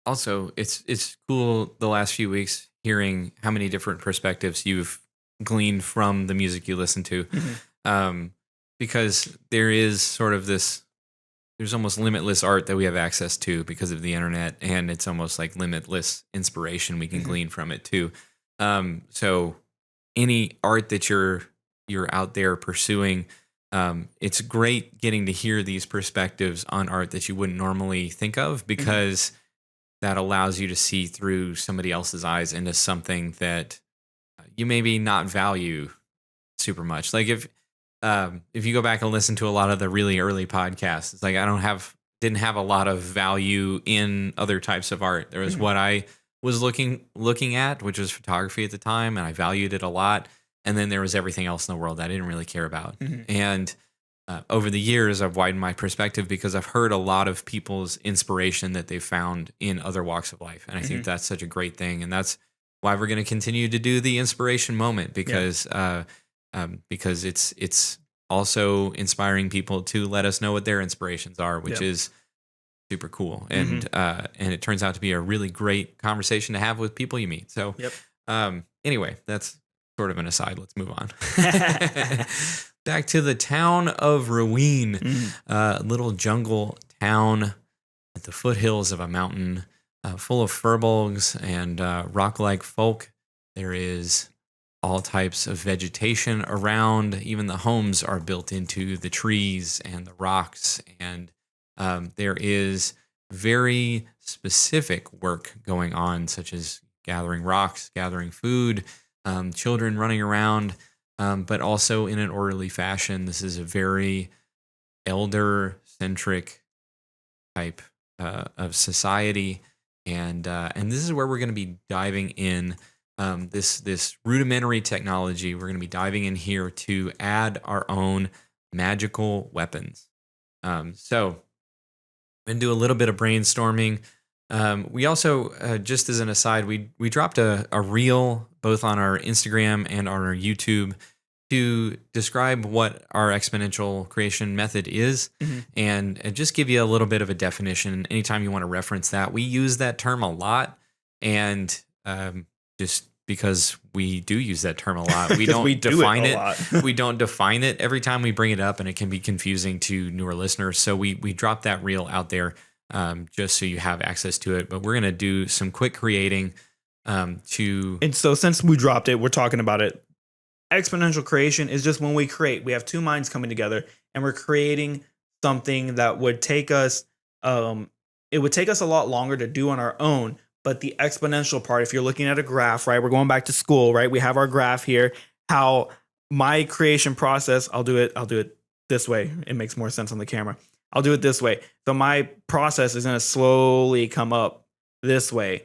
Speaker 1: also it's cool the last few weeks hearing how many different perspectives you've gleaned from the music you listen to. Because there is sort of there's almost limitless art that we have access to because of the internet, and it's almost like limitless inspiration we can glean from it too. So any art that you're out there pursuing, it's great getting to hear these perspectives on art that you wouldn't normally think of, because that allows you to see through somebody else's eyes into something that you maybe not value super much. Like if you go back and listen to a lot of the really early podcasts, it's like didn't have a lot of value in other types of art. There was what I was looking at, which was photography at the time, and I valued it a lot. And then there was everything else in the world that I didn't really care about. And over the years, I've widened my perspective because I've heard a lot of people's inspiration that they've found in other walks of life. And I think that's such a great thing. And that's why we're going to continue to do the inspiration moment, because because it's also inspiring people to let us know what their inspirations are, which is super cool. And and it turns out to be a really great conversation to have with people you meet. So anyway, that's sort of an aside. Let's move on. Back to the town of Ruin, little jungle town at the foothills of a mountain, full of furbolgs and rock-like folk. There is all types of vegetation around. Even the homes are built into the trees and the rocks. And there is very specific work going on, such as gathering rocks, gathering food, children running around, but also in an orderly fashion. This is a very elder-centric type of society. And this is where we're going to be diving in. This rudimentary technology, we're going to be diving in here to add our own magical weapons. So I'm going to do a little bit of brainstorming. We also, just as an aside, we dropped a reel both on our Instagram and on our YouTube to describe what our exponential creation method is, and just give you a little bit of a definition. Anytime you want to reference that, we use that term a lot, and just because we do use that term a lot, we don't define it. We don't define it every time we bring it up, and it can be confusing to newer listeners. So we dropped that reel out there just so you have access to it. But we're going to do some quick creating And so since we dropped it, we're talking about it. Exponential creation is just when we create. We have two minds coming together, and we're creating something that would take us. It would take us a lot longer to do on our own. But the exponential part, if you're looking at a graph, right? We're going back to school, right? We have our graph here. How my creation process, I'll do it this way. It makes more sense on the camera. I'll do it this way. So my process is going to slowly come up this way.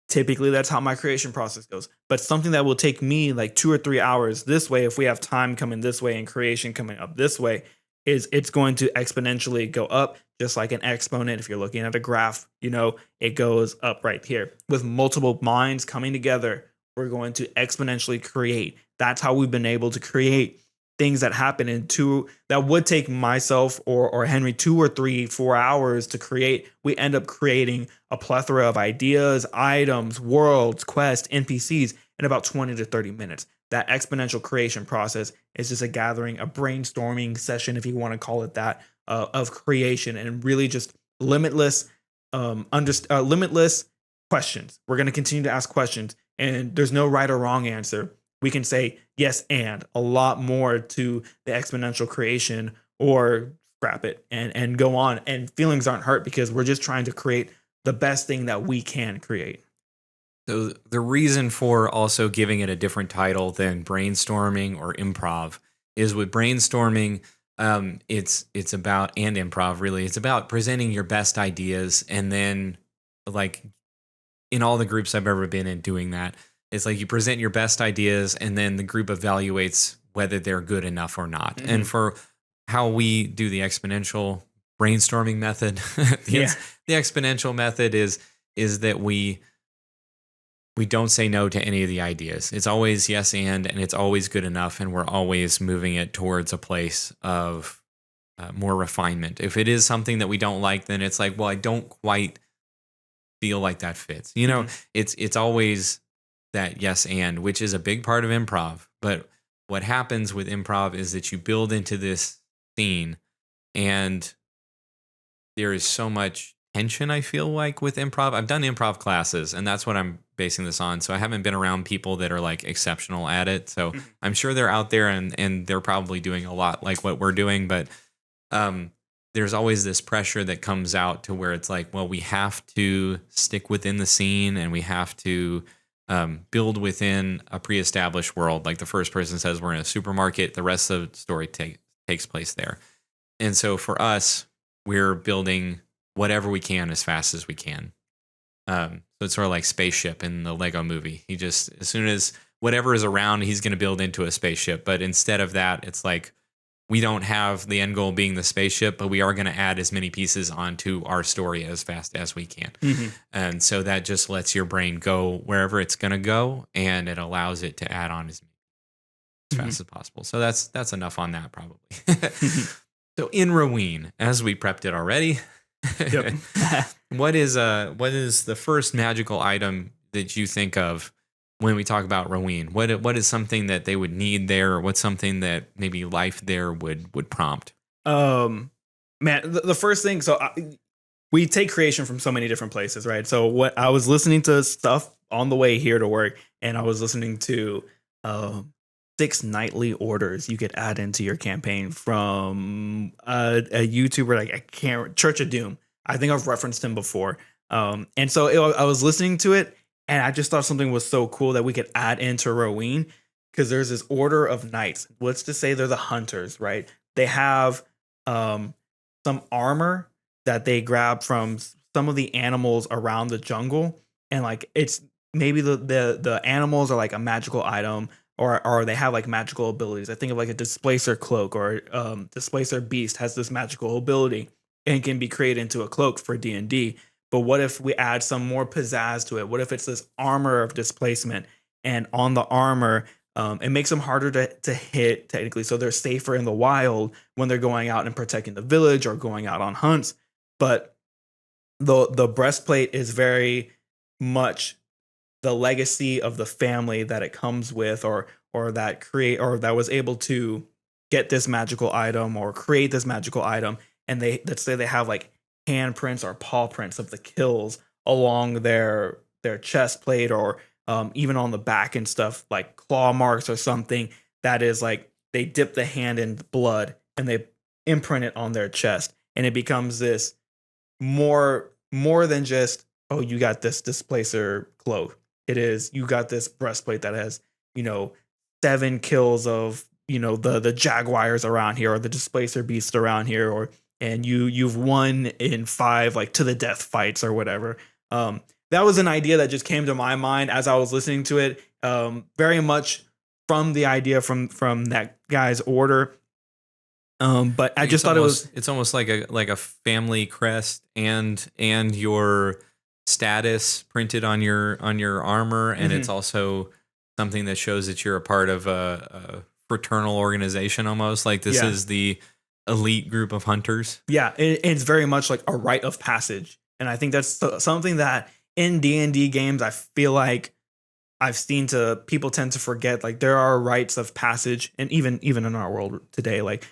Speaker 1: Typically, that's how my creation process goes. But something that will take me like 2 or 3 hours this way, if we have time coming this way and creation coming up this way, is it's going to exponentially go up, just like an exponent. If you're looking at a graph, it goes up right here. With multiple minds coming together, we're going to exponentially create. That's how we've been able to create things that happen that would take myself or Henry 2 or 3, 4 hours to create. We end up creating a plethora of ideas, items, worlds, quests, NPCs in about 20 to 30 minutes. That exponential creation process is just a gathering, a brainstorming session, if you want to call it that, of creation, and really just limitless questions. We're going to continue to ask questions, and there's no right or wrong answer. We can say yes and a lot more to the exponential creation, or scrap it and go on. And feelings aren't hurt because we're just trying to create the best thing that we can create. So the reason for also giving it a different title than brainstorming or improv is with brainstorming, it's about, and improv really, it's about presenting your best ideas, and then like in all the groups I've ever been in doing that, it's like you present your best ideas and then the group evaluates whether they're good enough or not. Mm-hmm. And for how we do the exponential brainstorming method, the exponential method is that we don't say no to any of the ideas. It's always yes and it's always good enough, and we're always moving it towards a place of more refinement. If it is something that we don't like, then it's like, well, I don't quite feel like that fits. It's always that yes and, which is a big part of improv. But what happens with improv is that you build into this scene, and there is so much tension, I feel like, with improv. I've done improv classes, and that's what I'm basing this on. So I haven't been around people that are like exceptional at it. So I'm sure they're out there and they're probably doing a lot like what we're doing. But there's always this pressure that comes out to where it's like, well, we have to stick within the scene, and we have to build within a pre-established world. Like the first person says, we're in a supermarket. The rest of the story takes place there. And so for us, we're building whatever we can as fast as we can. So it's sort of like spaceship in the Lego movie. He just, as soon as whatever is around, he's going to build into a spaceship. But instead of that, it's like, we don't have the end goal being the spaceship, but we are going to add as many pieces onto our story as fast as we can. Mm-hmm. And so that just lets your brain go wherever it's going to go, and it allows it to add on as many. as fast as possible. So that's enough on that probably. So in Roween, as we prepped it already, what is the first magical item that you think of when we talk about Roween? What is something that they would need there, or what's something that maybe life there would prompt?
Speaker 2: Man, the first thing. So we take creation from so many different places, right? So what I was listening to stuff on the way here to work, and I was listening to 6 nightly orders you could add into your campaign from a YouTuber, like I can't, Church of Doom. I think I've referenced him before. And so I was listening to it, and I just thought something was so cool that we could add into Roween, because there's this order of knights. Let's just say they're the hunters, right? They have some armor that they grab from some of the animals around the jungle, and like it's maybe the animals are like a magical item, or they have like magical abilities. I think of like a displacer cloak, or displacer beast has this magical ability and can be created into a cloak for D&D. But what if we add some more pizzazz to it? What if it's this armor of displacement, and on the armor, it makes them harder to hit technically, so they're safer in the wild when they're going out and protecting the village or going out on hunts. But the breastplate is very much the legacy of the family that it comes with, or that was able to get this magical item or create this magical item. And let's say they have like handprints or paw prints of the kills along their chest plate, or even on the back and stuff, like claw marks or something that is like they dip the hand in blood and they imprint it on their chest, and it becomes this more than just, oh, you got this displacer cloak. It is, you got this breastplate that has 7 kills of the jaguars around here, or the displacer beasts around here, and you've won in 5 like to the death fights or whatever. That was an idea that just came to my mind as I was listening to it, very much from the idea from that guy's order. But I just thought
Speaker 1: it's almost like a family crest and your status printed on your armor, and it's also something that shows that you're a part of a fraternal organization, almost like this is the elite group of hunters. Yeah,
Speaker 2: it's very much like a rite of passage, and I think that's something that in D&D games I feel like I've seen people tend to forget. Like there are rites of passage, and even in our world today, like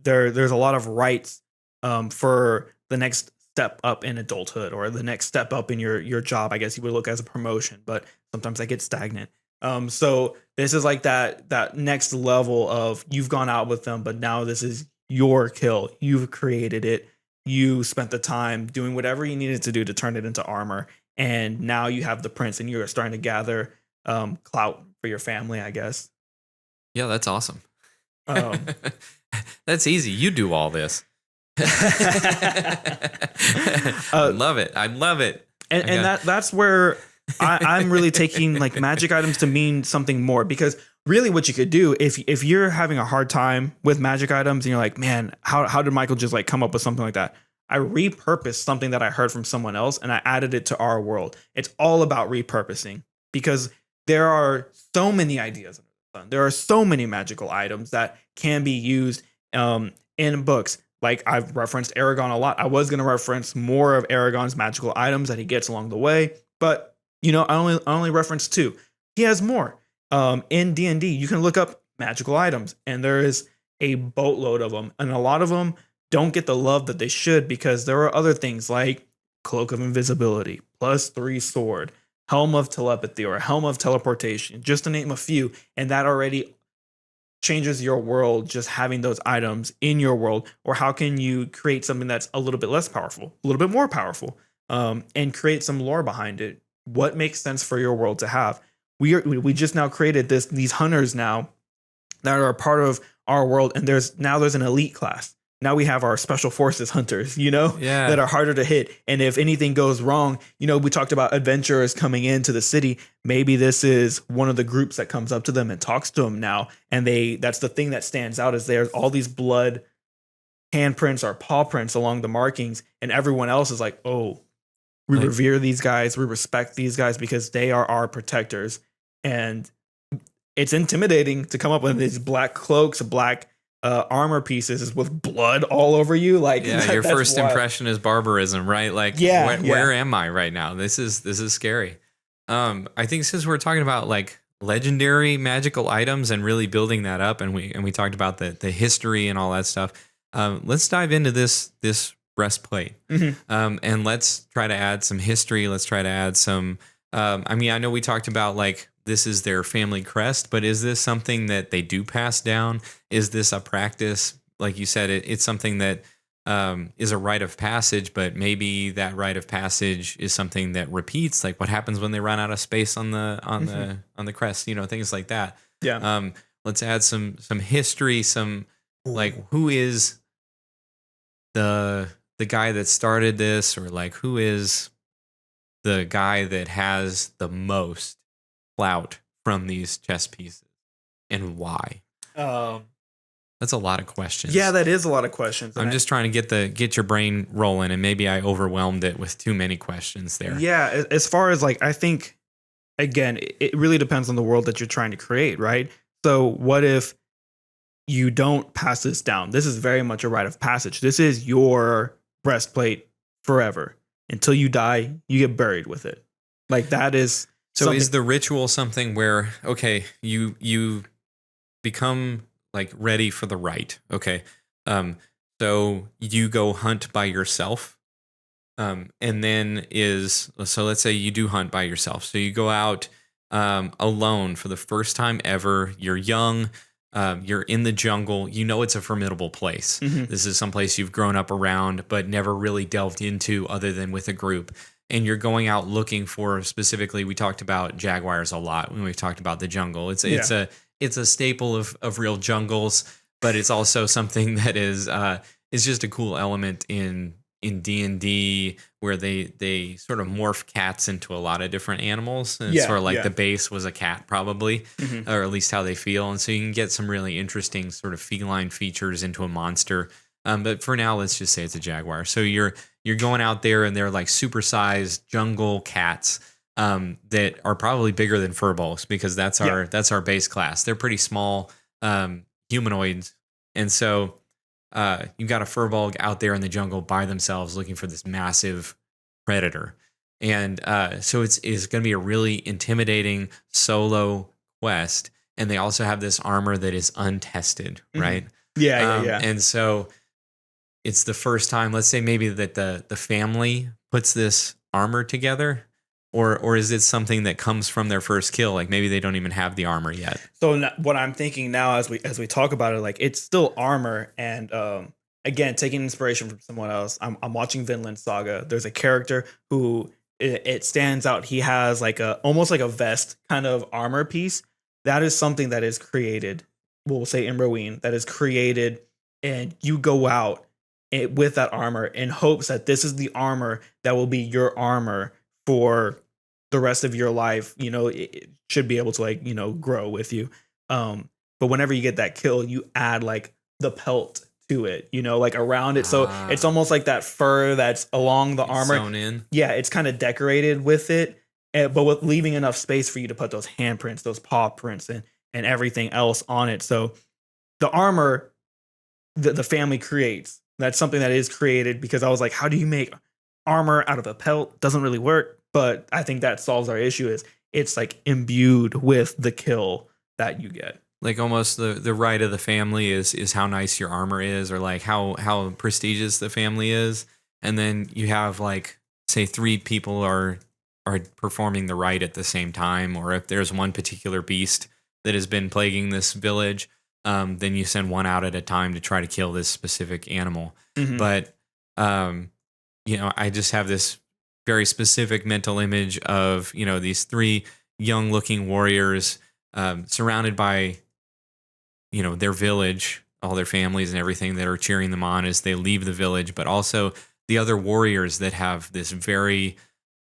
Speaker 2: there's a lot of rites for the next step up in adulthood, or the next step up in your job. I guess you would look as a promotion, but sometimes I get stagnant. So this is like that next level of, you've gone out with them, but now this is your kill. You've created it. You spent the time doing whatever you needed to do to turn it into armor, and now you have the prince, and you're starting to gather clout for your family, I guess.
Speaker 1: Yeah, that's awesome. That's easy. You do all this. I love it.
Speaker 2: And that's where I'm really taking like magic items to mean something more, because really what you could do if you're having a hard time with magic items and you're like, man, how did Michael just like come up with something like that? I repurposed something that I heard from someone else and I added it to our world. It's all about repurposing, because there are so many ideas. There are so many magical items that can be used in books. Like I've referenced Aragon a lot. I was going to reference more of Aragon's magical items that he gets along the way, but I only referenced 2. He has more. In D&D, you can look up magical items, and there is a boatload of them, and a lot of them don't get the love that they should, because there are other things like Cloak of Invisibility, +3 sword, Helm of Telepathy, or Helm of Teleportation, just to name a few, and that already changes your world, just having those items in your world. Or how can you create something that's a little bit less powerful, a little bit more powerful, and create some lore behind it? What makes sense for your world to have? We just now created these hunters now that are a part of our world, and there's an elite class. Now we have our special forces hunters, that are harder to hit. And if anything goes wrong, we talked about adventurers coming into the city. Maybe this is one of the groups that comes up to them and talks to them now. And that's the thing that stands out, is there's all these blood handprints or paw prints along the markings. And everyone else is like, oh, we revere these guys. We respect these guys because they are our protectors. And it's intimidating to come up with these black cloaks, black armor pieces with blood all over you. Like,
Speaker 1: yeah, your first impression is barbarism, right? Like, where am I right now? This is scary. I think since we're talking about like legendary magical items and really building that up, and we talked about the history and all that stuff. Let's dive into this breastplate, and let's try to add some history. Let's try to add some. I mean, I know we talked about like this is their family crest, but is this something that they do pass down? Is this a practice? Like you said, it's something that is a rite of passage, but maybe that rite of passage is something that repeats. Like what happens when they run out of space on the crest, things like that.
Speaker 2: Yeah.
Speaker 1: Let's add some history, some like who is the guy that started this, or like who is the guy that has the most clout from these chess pieces, and why? That's a lot of questions.
Speaker 2: Yeah, that is a lot of questions.
Speaker 1: I'm just trying to get your brain rolling, and maybe I overwhelmed it with too many questions there.
Speaker 2: Yeah, as far as like, I think, again, it really depends on the world that you're trying to create, right? So what if you don't pass this down? This is very much a rite of passage. This is your breastplate forever. Until you die, you get buried with it. Like that is.
Speaker 1: So is the ritual something where, okay, you become like ready for the rite. Okay. So you go hunt by yourself. And then so let's say you do hunt by yourself. So you go out alone for the first time ever. You're young. You're in the jungle. It's a formidable place. This is someplace you've grown up around, but never really delved into other than with a group. And you're going out looking for, specifically, we talked about jaguars a lot when we talked about the jungle. It's a staple of real jungles, but it's also something that is just a cool element in D&D, where they sort of morph cats into a lot of different animals. And it's sort of like the base was a cat probably, or at least how they feel. And so you can get some really interesting sort of feline features into a monster. But for now, let's just say it's a jaguar. So you're going out there, and they're like supersized jungle cats that are probably bigger than furballs, because that's our base class. They're pretty small humanoids, and so you've got a furball out there in the jungle by themselves looking for this massive predator, and so it's going to be a really intimidating solo quest. And they also have this armor that is untested, right?
Speaker 2: Yeah.
Speaker 1: And so it's the first time, let's say maybe that the family puts this armor together, or is it something that comes from their first kill? Like maybe they don't even have the armor yet.
Speaker 2: So what I'm thinking now, as we talk about it, like it's still armor. And again, taking inspiration from someone else, I'm watching Vinland Saga. There's a character who it stands out. He has like almost like a vest kind of armor piece. That is something that is created, we'll say in Rowan, that is created, and you go out with that armor in hopes that this is the armor that will be your armor for the rest of your life. It should be able to like, grow with you. But whenever you get that kill, you add like the pelt to it, like around it. So it's almost like that fur that's along the armor.
Speaker 1: Sewn in.
Speaker 2: Yeah, it's kind of decorated with it, but with leaving enough space for you to put those handprints, those paw prints, and everything else on it. So the armor the family creates, that's something that is created, because I was like, how do you make armor out of a pelt? Doesn't really work. But I think that solves our issue. Is it's like imbued with the kill that you get.
Speaker 1: Like almost the right of the family is how nice your armor is, or like how prestigious the family is. And then you have like, say 3 people are performing the rite at the same time, or if there's one particular beast that has been plaguing this village, then you send one out at a time to try to kill this specific animal. But I just have this very specific mental image of these 3 young looking warriors surrounded by their village, all their families and everything that are cheering them on as they leave the village, but also the other warriors that have this very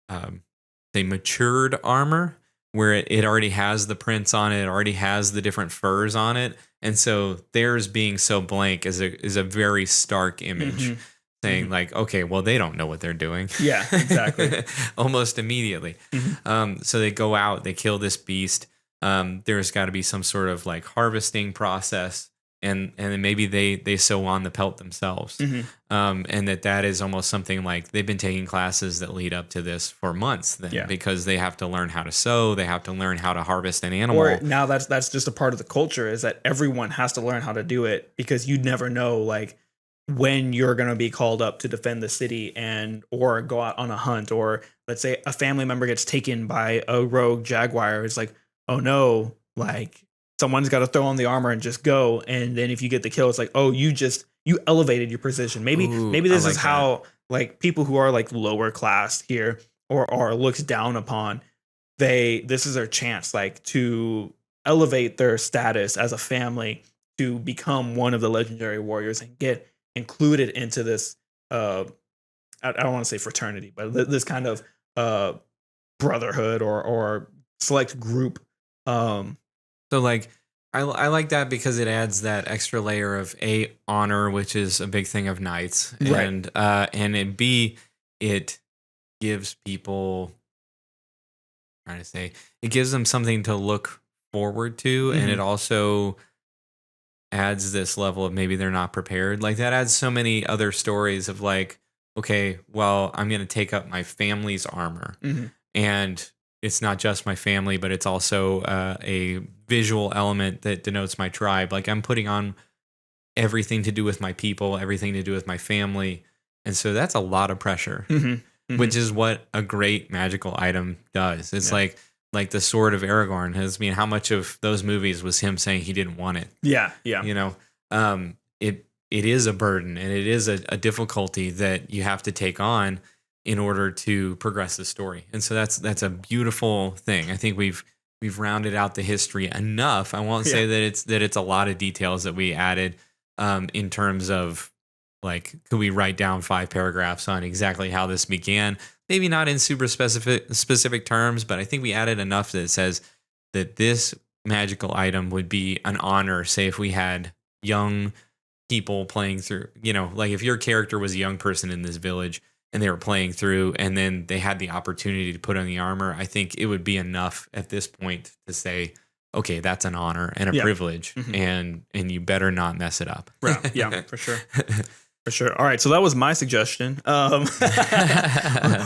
Speaker 1: they matured armor, where it already has the prints on it, already has the different furs on it. And so theirs being so blank is a very stark image, saying like, okay, well, they don't know what they're doing.
Speaker 2: Yeah, exactly.
Speaker 1: Almost immediately. So they go out, they kill this beast. there's got to be some sort of like harvesting process, and then maybe they sew on the pelt themselves. And that is almost something like they've been taking classes that lead up to this for months then, because they have to learn how to sew, they have to learn how to harvest an animal.
Speaker 2: Or now that's just a part of the culture, is that everyone has to learn how to do it, because you never know like when you're going to be called up to defend the city or go out on a hunt, or let's say a family member gets taken by a rogue jaguar. It's like, oh no, like someone's got to throw on the armor and just go. And then if you get the kill, it's like, oh, you elevated your position. Maybe this is how like people who are like lower class here or are looked down upon, this is their chance like to elevate their status as a family to become one of the legendary warriors and get included into this I don't want to say fraternity, but this kind of brotherhood or select group.
Speaker 1: So like I like that because it adds that extra layer of honor, which is a big thing of knights, and B, it gives people, trying to say, it gives them something to look forward to, and it also adds this level of maybe they're not prepared. Like that adds so many other stories of like, okay, well, I'm going to take up my family's armor, and it's not just my family, but it's also a visual element that denotes my tribe. Like I'm putting on everything to do with my people, everything to do with my family. And so that's a lot of pressure, which is what a great magical item does. It's like the sword of Aragorn has, how much of those movies was him saying he didn't want it? Yeah. You know, it is a burden, and it is a difficulty that you have to take on in order to progress the story. And so that's a beautiful thing. I think we've rounded out the history enough. I won't say that it's a lot of details that we added in terms of like, could we write down 5 paragraphs on exactly how this began? Maybe not in super specific terms, but I think we added enough that says that this magical item would be an honor, say if we had young people playing through, like if your character was a young person in this village and they were playing through and then they had the opportunity to put on the armor, I think it would be enough at this point to say, okay, that's an honor and a privilege, and you better not mess it up.
Speaker 2: Right. Yeah, for sure. For sure. All right. So that was my suggestion. What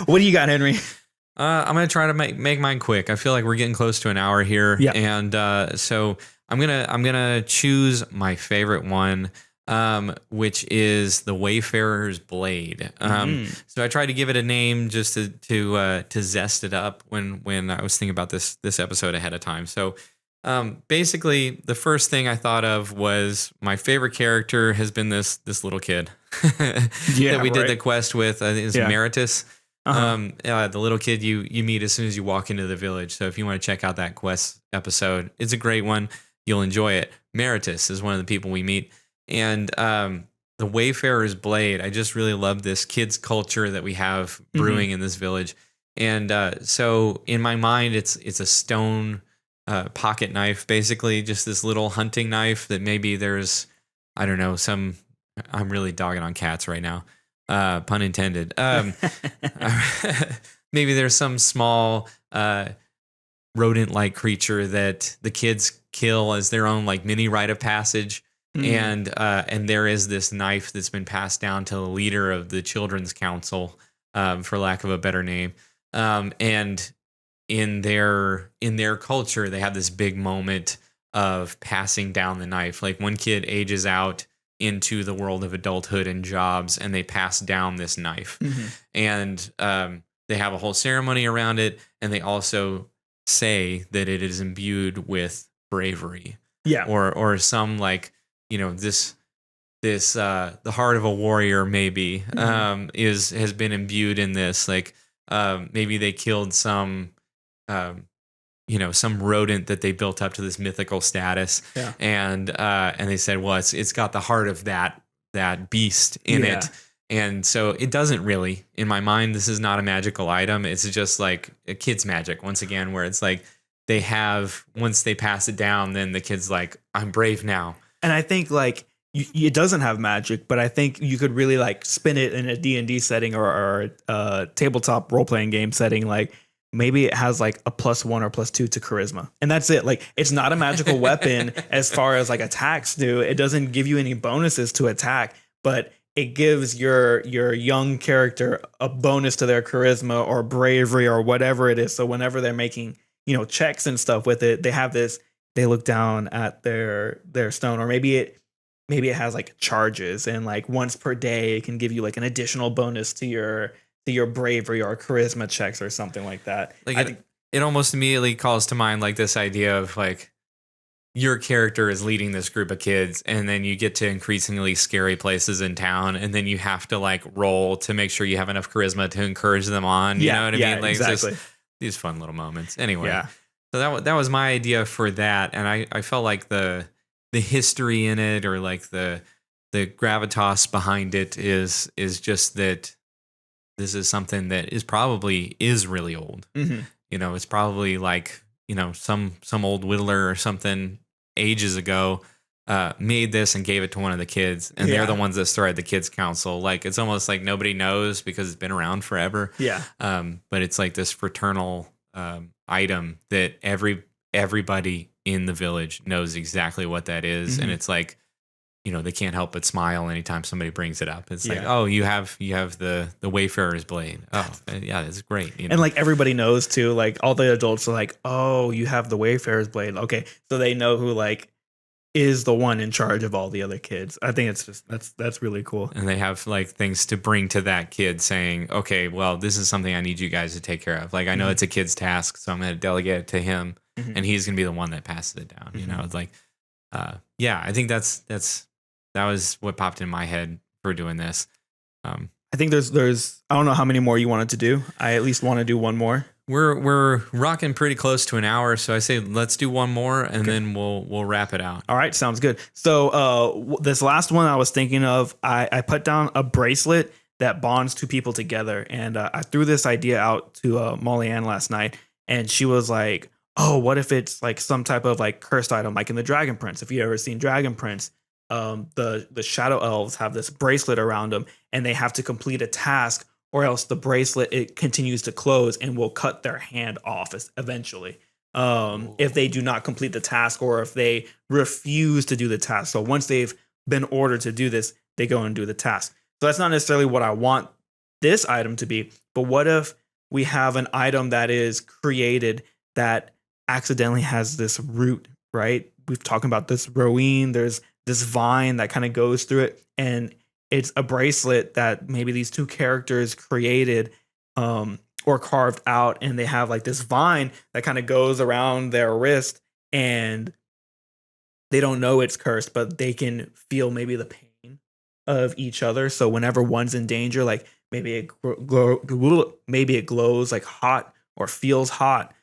Speaker 2: do you got, Henry?
Speaker 1: I'm going to try to make mine quick. I feel like we're getting close to an hour here.
Speaker 2: Yeah.
Speaker 1: And so I'm going to choose my favorite one, which is the Wayfarer's Blade. So I tried to give it a name just to zest it up when I was thinking about this episode ahead of time. So basically, the first thing I thought of was my favorite character has been this little kid that we did the quest with. I think it's Meritus. The little kid you meet as soon as you walk into the village. So if you want to check out that quest episode, it's a great one. You'll enjoy it. Meritus is one of the people we meet. And the Wayfarer's Blade, I just really love this kids culture that we have brewing in this village. And so in my mind, it's a stone pocket knife, basically just this little hunting knife that maybe there's, I don't know, I'm really dogging on cats right now, pun intended. Maybe there's some small rodent-like creature that the kids kill as their own like mini rite of passage. And there is this knife that's been passed down to the leader of the Children's Council, for lack of a better name. And in their culture, they have this big moment of passing down the knife. Like one kid ages out into the world of adulthood and jobs, and they pass down this knife. And they have a whole ceremony around it, and they also say that it is imbued with bravery. Yeah. Or some like, this the heart of a warrior maybe has been imbued in this. Like maybe they killed some some rodent that they built up to this mythical status. Yeah. And they said, well, it's got the heart of that beast in it. And so it doesn't really, in my mind, this is not a magical item. It's just like a kid's magic once again, where it's like they have, once they pass it down, then the kid's like, I'm brave now.
Speaker 2: And I think like it doesn't have magic, but I think you could really like spin it in a D&D setting or a tabletop role-playing game setting. Like maybe it has like a +1 or +2 to charisma. And that's it. Like it's not a magical weapon as far as like attacks do. It doesn't give you any bonuses to attack, but it gives your young character a bonus to their charisma or bravery or whatever it is. So whenever they're making, checks and stuff with it, they have this, they look down at their stone, or maybe it has like charges, and like once per day it can give you like an additional bonus to your bravery or charisma checks or something like that.
Speaker 1: Like it almost immediately calls to mind like this idea of like your character is leading this group of kids, and then you get to increasingly scary places in town, and then you have to like roll to make sure you have enough charisma to encourage them on. You know what I mean? Like
Speaker 2: exactly.
Speaker 1: just these fun little moments. Anyway, so that was my idea for that, and I felt like the history in it, or like the gravitas behind it is just that this is something that is really old.
Speaker 2: Mm-hmm.
Speaker 1: It's probably like some old whittler or something ages ago made this and gave it to one of the kids, and they're the ones that started the kids council. Like it's almost like nobody knows because it's been around forever. But it's like this fraternal item that everybody in the village knows exactly what that is.
Speaker 2: Mm-hmm.
Speaker 1: And it's like, they can't help but smile anytime somebody brings it up. It's like, oh, you have the Wayfarer's blade. Oh, yeah, it's great.
Speaker 2: And like everybody knows too, like all the adults are like, oh, you have the Wayfarer's blade. Okay. So they know who like is the one in charge of all the other kids. I think it's just, that's really cool.
Speaker 1: And they have like things to bring to that kid saying, okay, well, this is something I need you guys to take care of. Like, I know it's a kid's task, so I'm going to delegate it to him, and he's going to be the one that passes it down. It's like, I think that was what popped in my head for doing this.
Speaker 2: I think there's I don't know how many more you wanted to do. I at least want to do one more.
Speaker 1: We're rocking pretty close to an hour, so I say let's do one more, and then we'll wrap it out.
Speaker 2: All right, sounds good. So this last one I was thinking of, I put down a bracelet that bonds two people together, and I threw this idea out to Molly Ann last night, and she was like, "Oh, what if it's like some type of like cursed item, like in the Dragon Prince? If you ever seen Dragon Prince." The shadow elves have this bracelet around them, and they have to complete a task, or else the bracelet, it continues to close and will cut their hand off eventually if they do not complete the task, or if they refuse to do the task. So once they've been ordered to do this, they go and do the task. So that's not necessarily what I want this item to be, but what if we have an item that is created that accidentally has this root, right? We've talked about this Rowan, there's this vine that kind of goes through it, and it's a bracelet that maybe these two characters created or carved out, and they have like this vine that kind of goes around their wrist, and they don't know it's cursed, but they can feel maybe the pain of each other. So whenever one's in danger, like maybe it glows like hot or feels hot.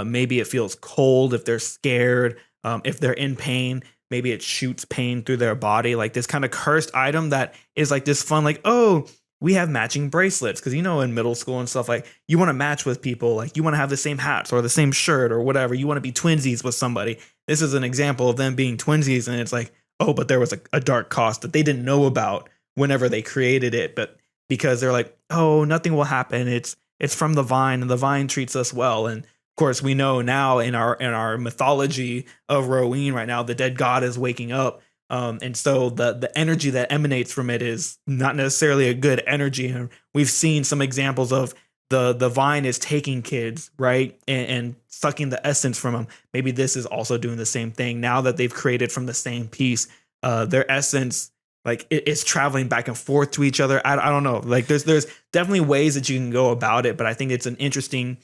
Speaker 2: Maybe it feels cold if they're scared. If they're in pain, maybe it shoots pain through their body. Like this kind of cursed item that is like this fun, like, oh, we have matching bracelets. Because, in middle school and stuff, like you want to match with people. Like you want to have the same hats or the same shirt or whatever. You want to be twinsies with somebody. This is an example of them being twinsies. And it's like, oh, but there was a dark cost that they didn't know about whenever they created it. But because they're like, oh, nothing will happen. It's from the vine, and the vine treats us well. And of course, we know now in our mythology of Rowan right now, the dead god is waking up. And so the energy that emanates from it is not necessarily a good energy. And we've seen some examples of the vine is taking kids, right? And sucking the essence from them. Maybe this is also doing the same thing. Now that they've created from the same piece, their essence, like it's traveling back and forth to each other. I don't know. Like there's definitely ways that you can go about it, but I think it's an interesting,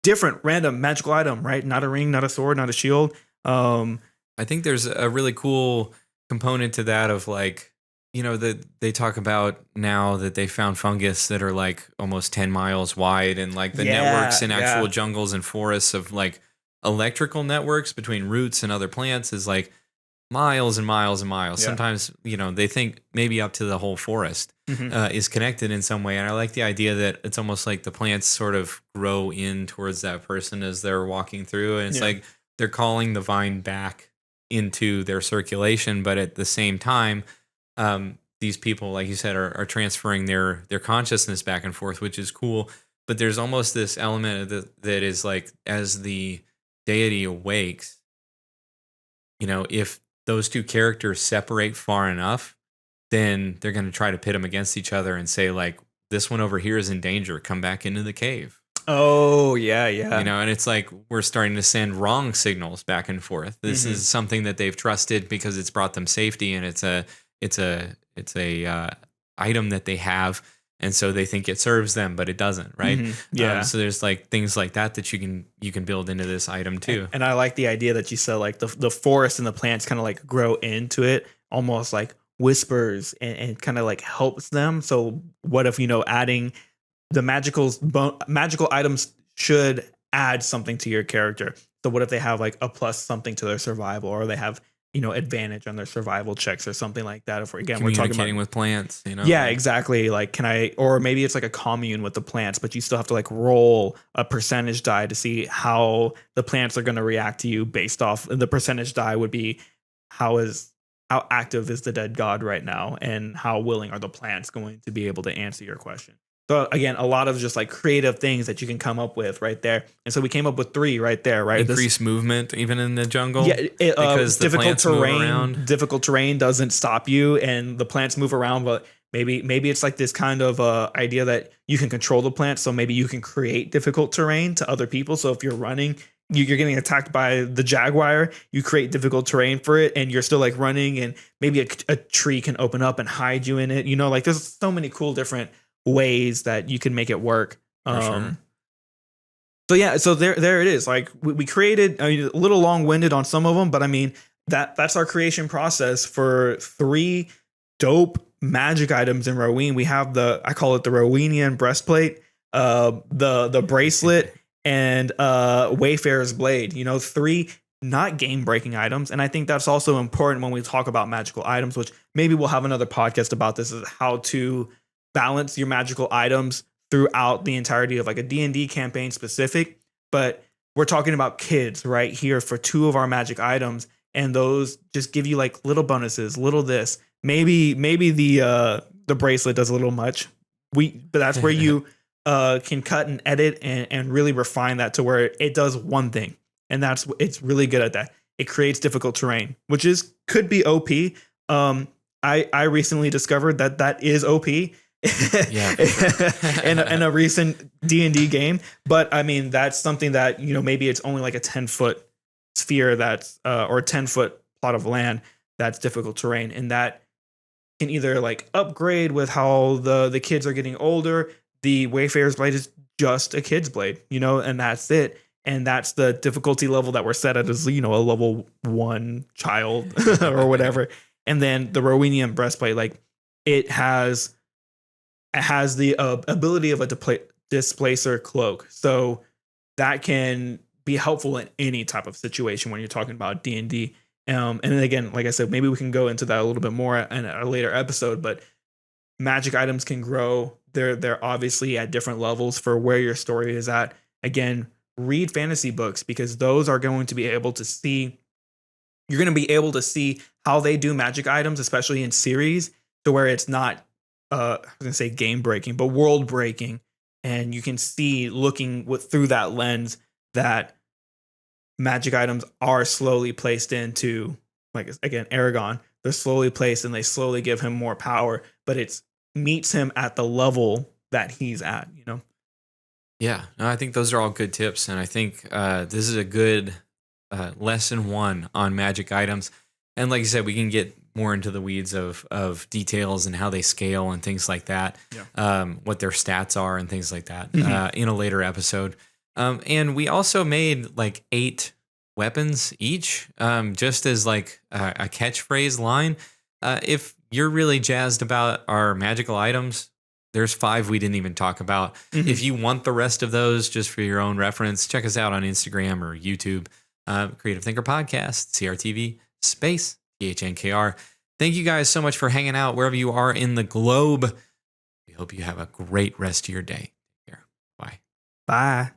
Speaker 2: different, random magical item, right? Not a ring, not a sword, not a shield.
Speaker 1: I think there's a really cool component to that of like, that they talk about now that they found fungus that are like almost 10 miles wide, and like the networks in actual jungles and forests of like electrical networks between roots and other plants is like miles and miles and miles. Yeah. Sometimes, they think maybe up to the whole forest is connected in some way. And I like the idea that it's almost like the plants sort of grow in towards that person as they're walking through. And it's like they're calling the vine back into their circulation. But at the same time, these people, like you said, are transferring their consciousness back and forth, which is cool. but there's almost this element that is like, as the deity awakes, if those two characters separate far enough, then they're going to try to pit them against each other and say, like, this one over here is in danger. Come back into the cave.
Speaker 2: Oh, yeah.
Speaker 1: And it's like we're starting to send wrong signals back and forth. This is something that they've trusted because it's brought them safety, and it's a item that they have, and so they think it serves them, but it doesn't, right?
Speaker 2: Yeah.
Speaker 1: So there's like things like that you can build into this item too.
Speaker 2: And I like the idea that you said, like the forest and the plants kind of like grow into it, almost like whispers, and kind of like helps them. So what if, adding the magical items should add something to your character. So what if they have like a plus something to their survival, or they have, advantage on their survival checks or something like that. If we're talking about
Speaker 1: with plants,
Speaker 2: Yeah, exactly. Like, or maybe it's like a commune with the plants, but you still have to like roll a percentage die to see how the plants are going to react to you based off the percentage die would be how active is the dead god right now, and how willing are the plants going to be able to answer your question. So again, a lot of just like creative things that you can come up with right there. And so we came up with 3 right there, right?
Speaker 1: Increased movement even in the jungle.
Speaker 2: Yeah,
Speaker 1: because
Speaker 2: difficult terrain. Difficult terrain doesn't stop you, and the plants move around. But maybe it's like this kind of idea that you can control the plants. So maybe you can create difficult terrain to other people. So if you're running, you're getting attacked by the jaguar, you create difficult terrain for it, and you're still like running, and maybe a tree can open up and hide you in it. Like there's so many cool different ways that you can make it work.
Speaker 1: Sure.
Speaker 2: So yeah, so there it is. Like we created, a little long-winded on some of them, but I mean that's our creation process for 3 dope magic items in Rowan. We have I call it the Rowenian breastplate, the bracelet, and Wayfarer's blade. 3 not game-breaking items, and I think that's also important when we talk about magical items, which maybe we'll have another podcast about. This is how to balance your magical items throughout the entirety of like a D&D campaign specific, but we're talking about kids right here for 2 of our magic items, and those just give you like little bonuses, little this. Maybe the bracelet does a little much. But that's where you can cut and edit and really refine that to where it does one thing, and it's really good at that. It creates difficult terrain, which could be OP. I recently discovered that is OP.
Speaker 1: Yeah, for sure.
Speaker 2: in a recent D&D game, but I mean that's something that maybe it's only like a 10-foot sphere that's or a 10-foot plot of land that's difficult terrain, and that can either like upgrade with how the kids are getting older. The Wayfarer's blade is just a kid's blade, and that's it, and that's the difficulty level that we're set at as a level 1 child or whatever. And then the Rowenian breastplate, like it has the ability of a displacer cloak. So that can be helpful in any type of situation when you're talking about D&D. And then again, like I said, maybe we can go into that a little bit more in a later episode, but magic items can grow. They're obviously at different levels for where your story is at. Again, read fantasy books, because those are going to be able to see, you're going to be able to see how they do magic items, especially in series, to where it's not I was gonna say game breaking, but world breaking, and you can see looking through that lens that magic items are slowly placed into, like again, Aragon. They're slowly placed, and they slowly give him more power, but it meets him at the level that he's at.
Speaker 1: Yeah, no, I think those are all good tips, and I think this is a good lesson 1 on magic items. And like you said, we can get more into the weeds of details and how they scale and things like that, what their stats are and things like that in a later episode. And we also made like 8 weapons each, just as like a catchphrase line. If you're really jazzed about our magical items, there's 5 we didn't even talk about. If you want the rest of those just for your own reference, check us out on Instagram or YouTube, Crtv Thnkr Podcast, CRTV space THNKR. Thank you guys so much for hanging out wherever you are in the globe. We hope you have a great rest of your day. Take care. Bye.
Speaker 2: Bye.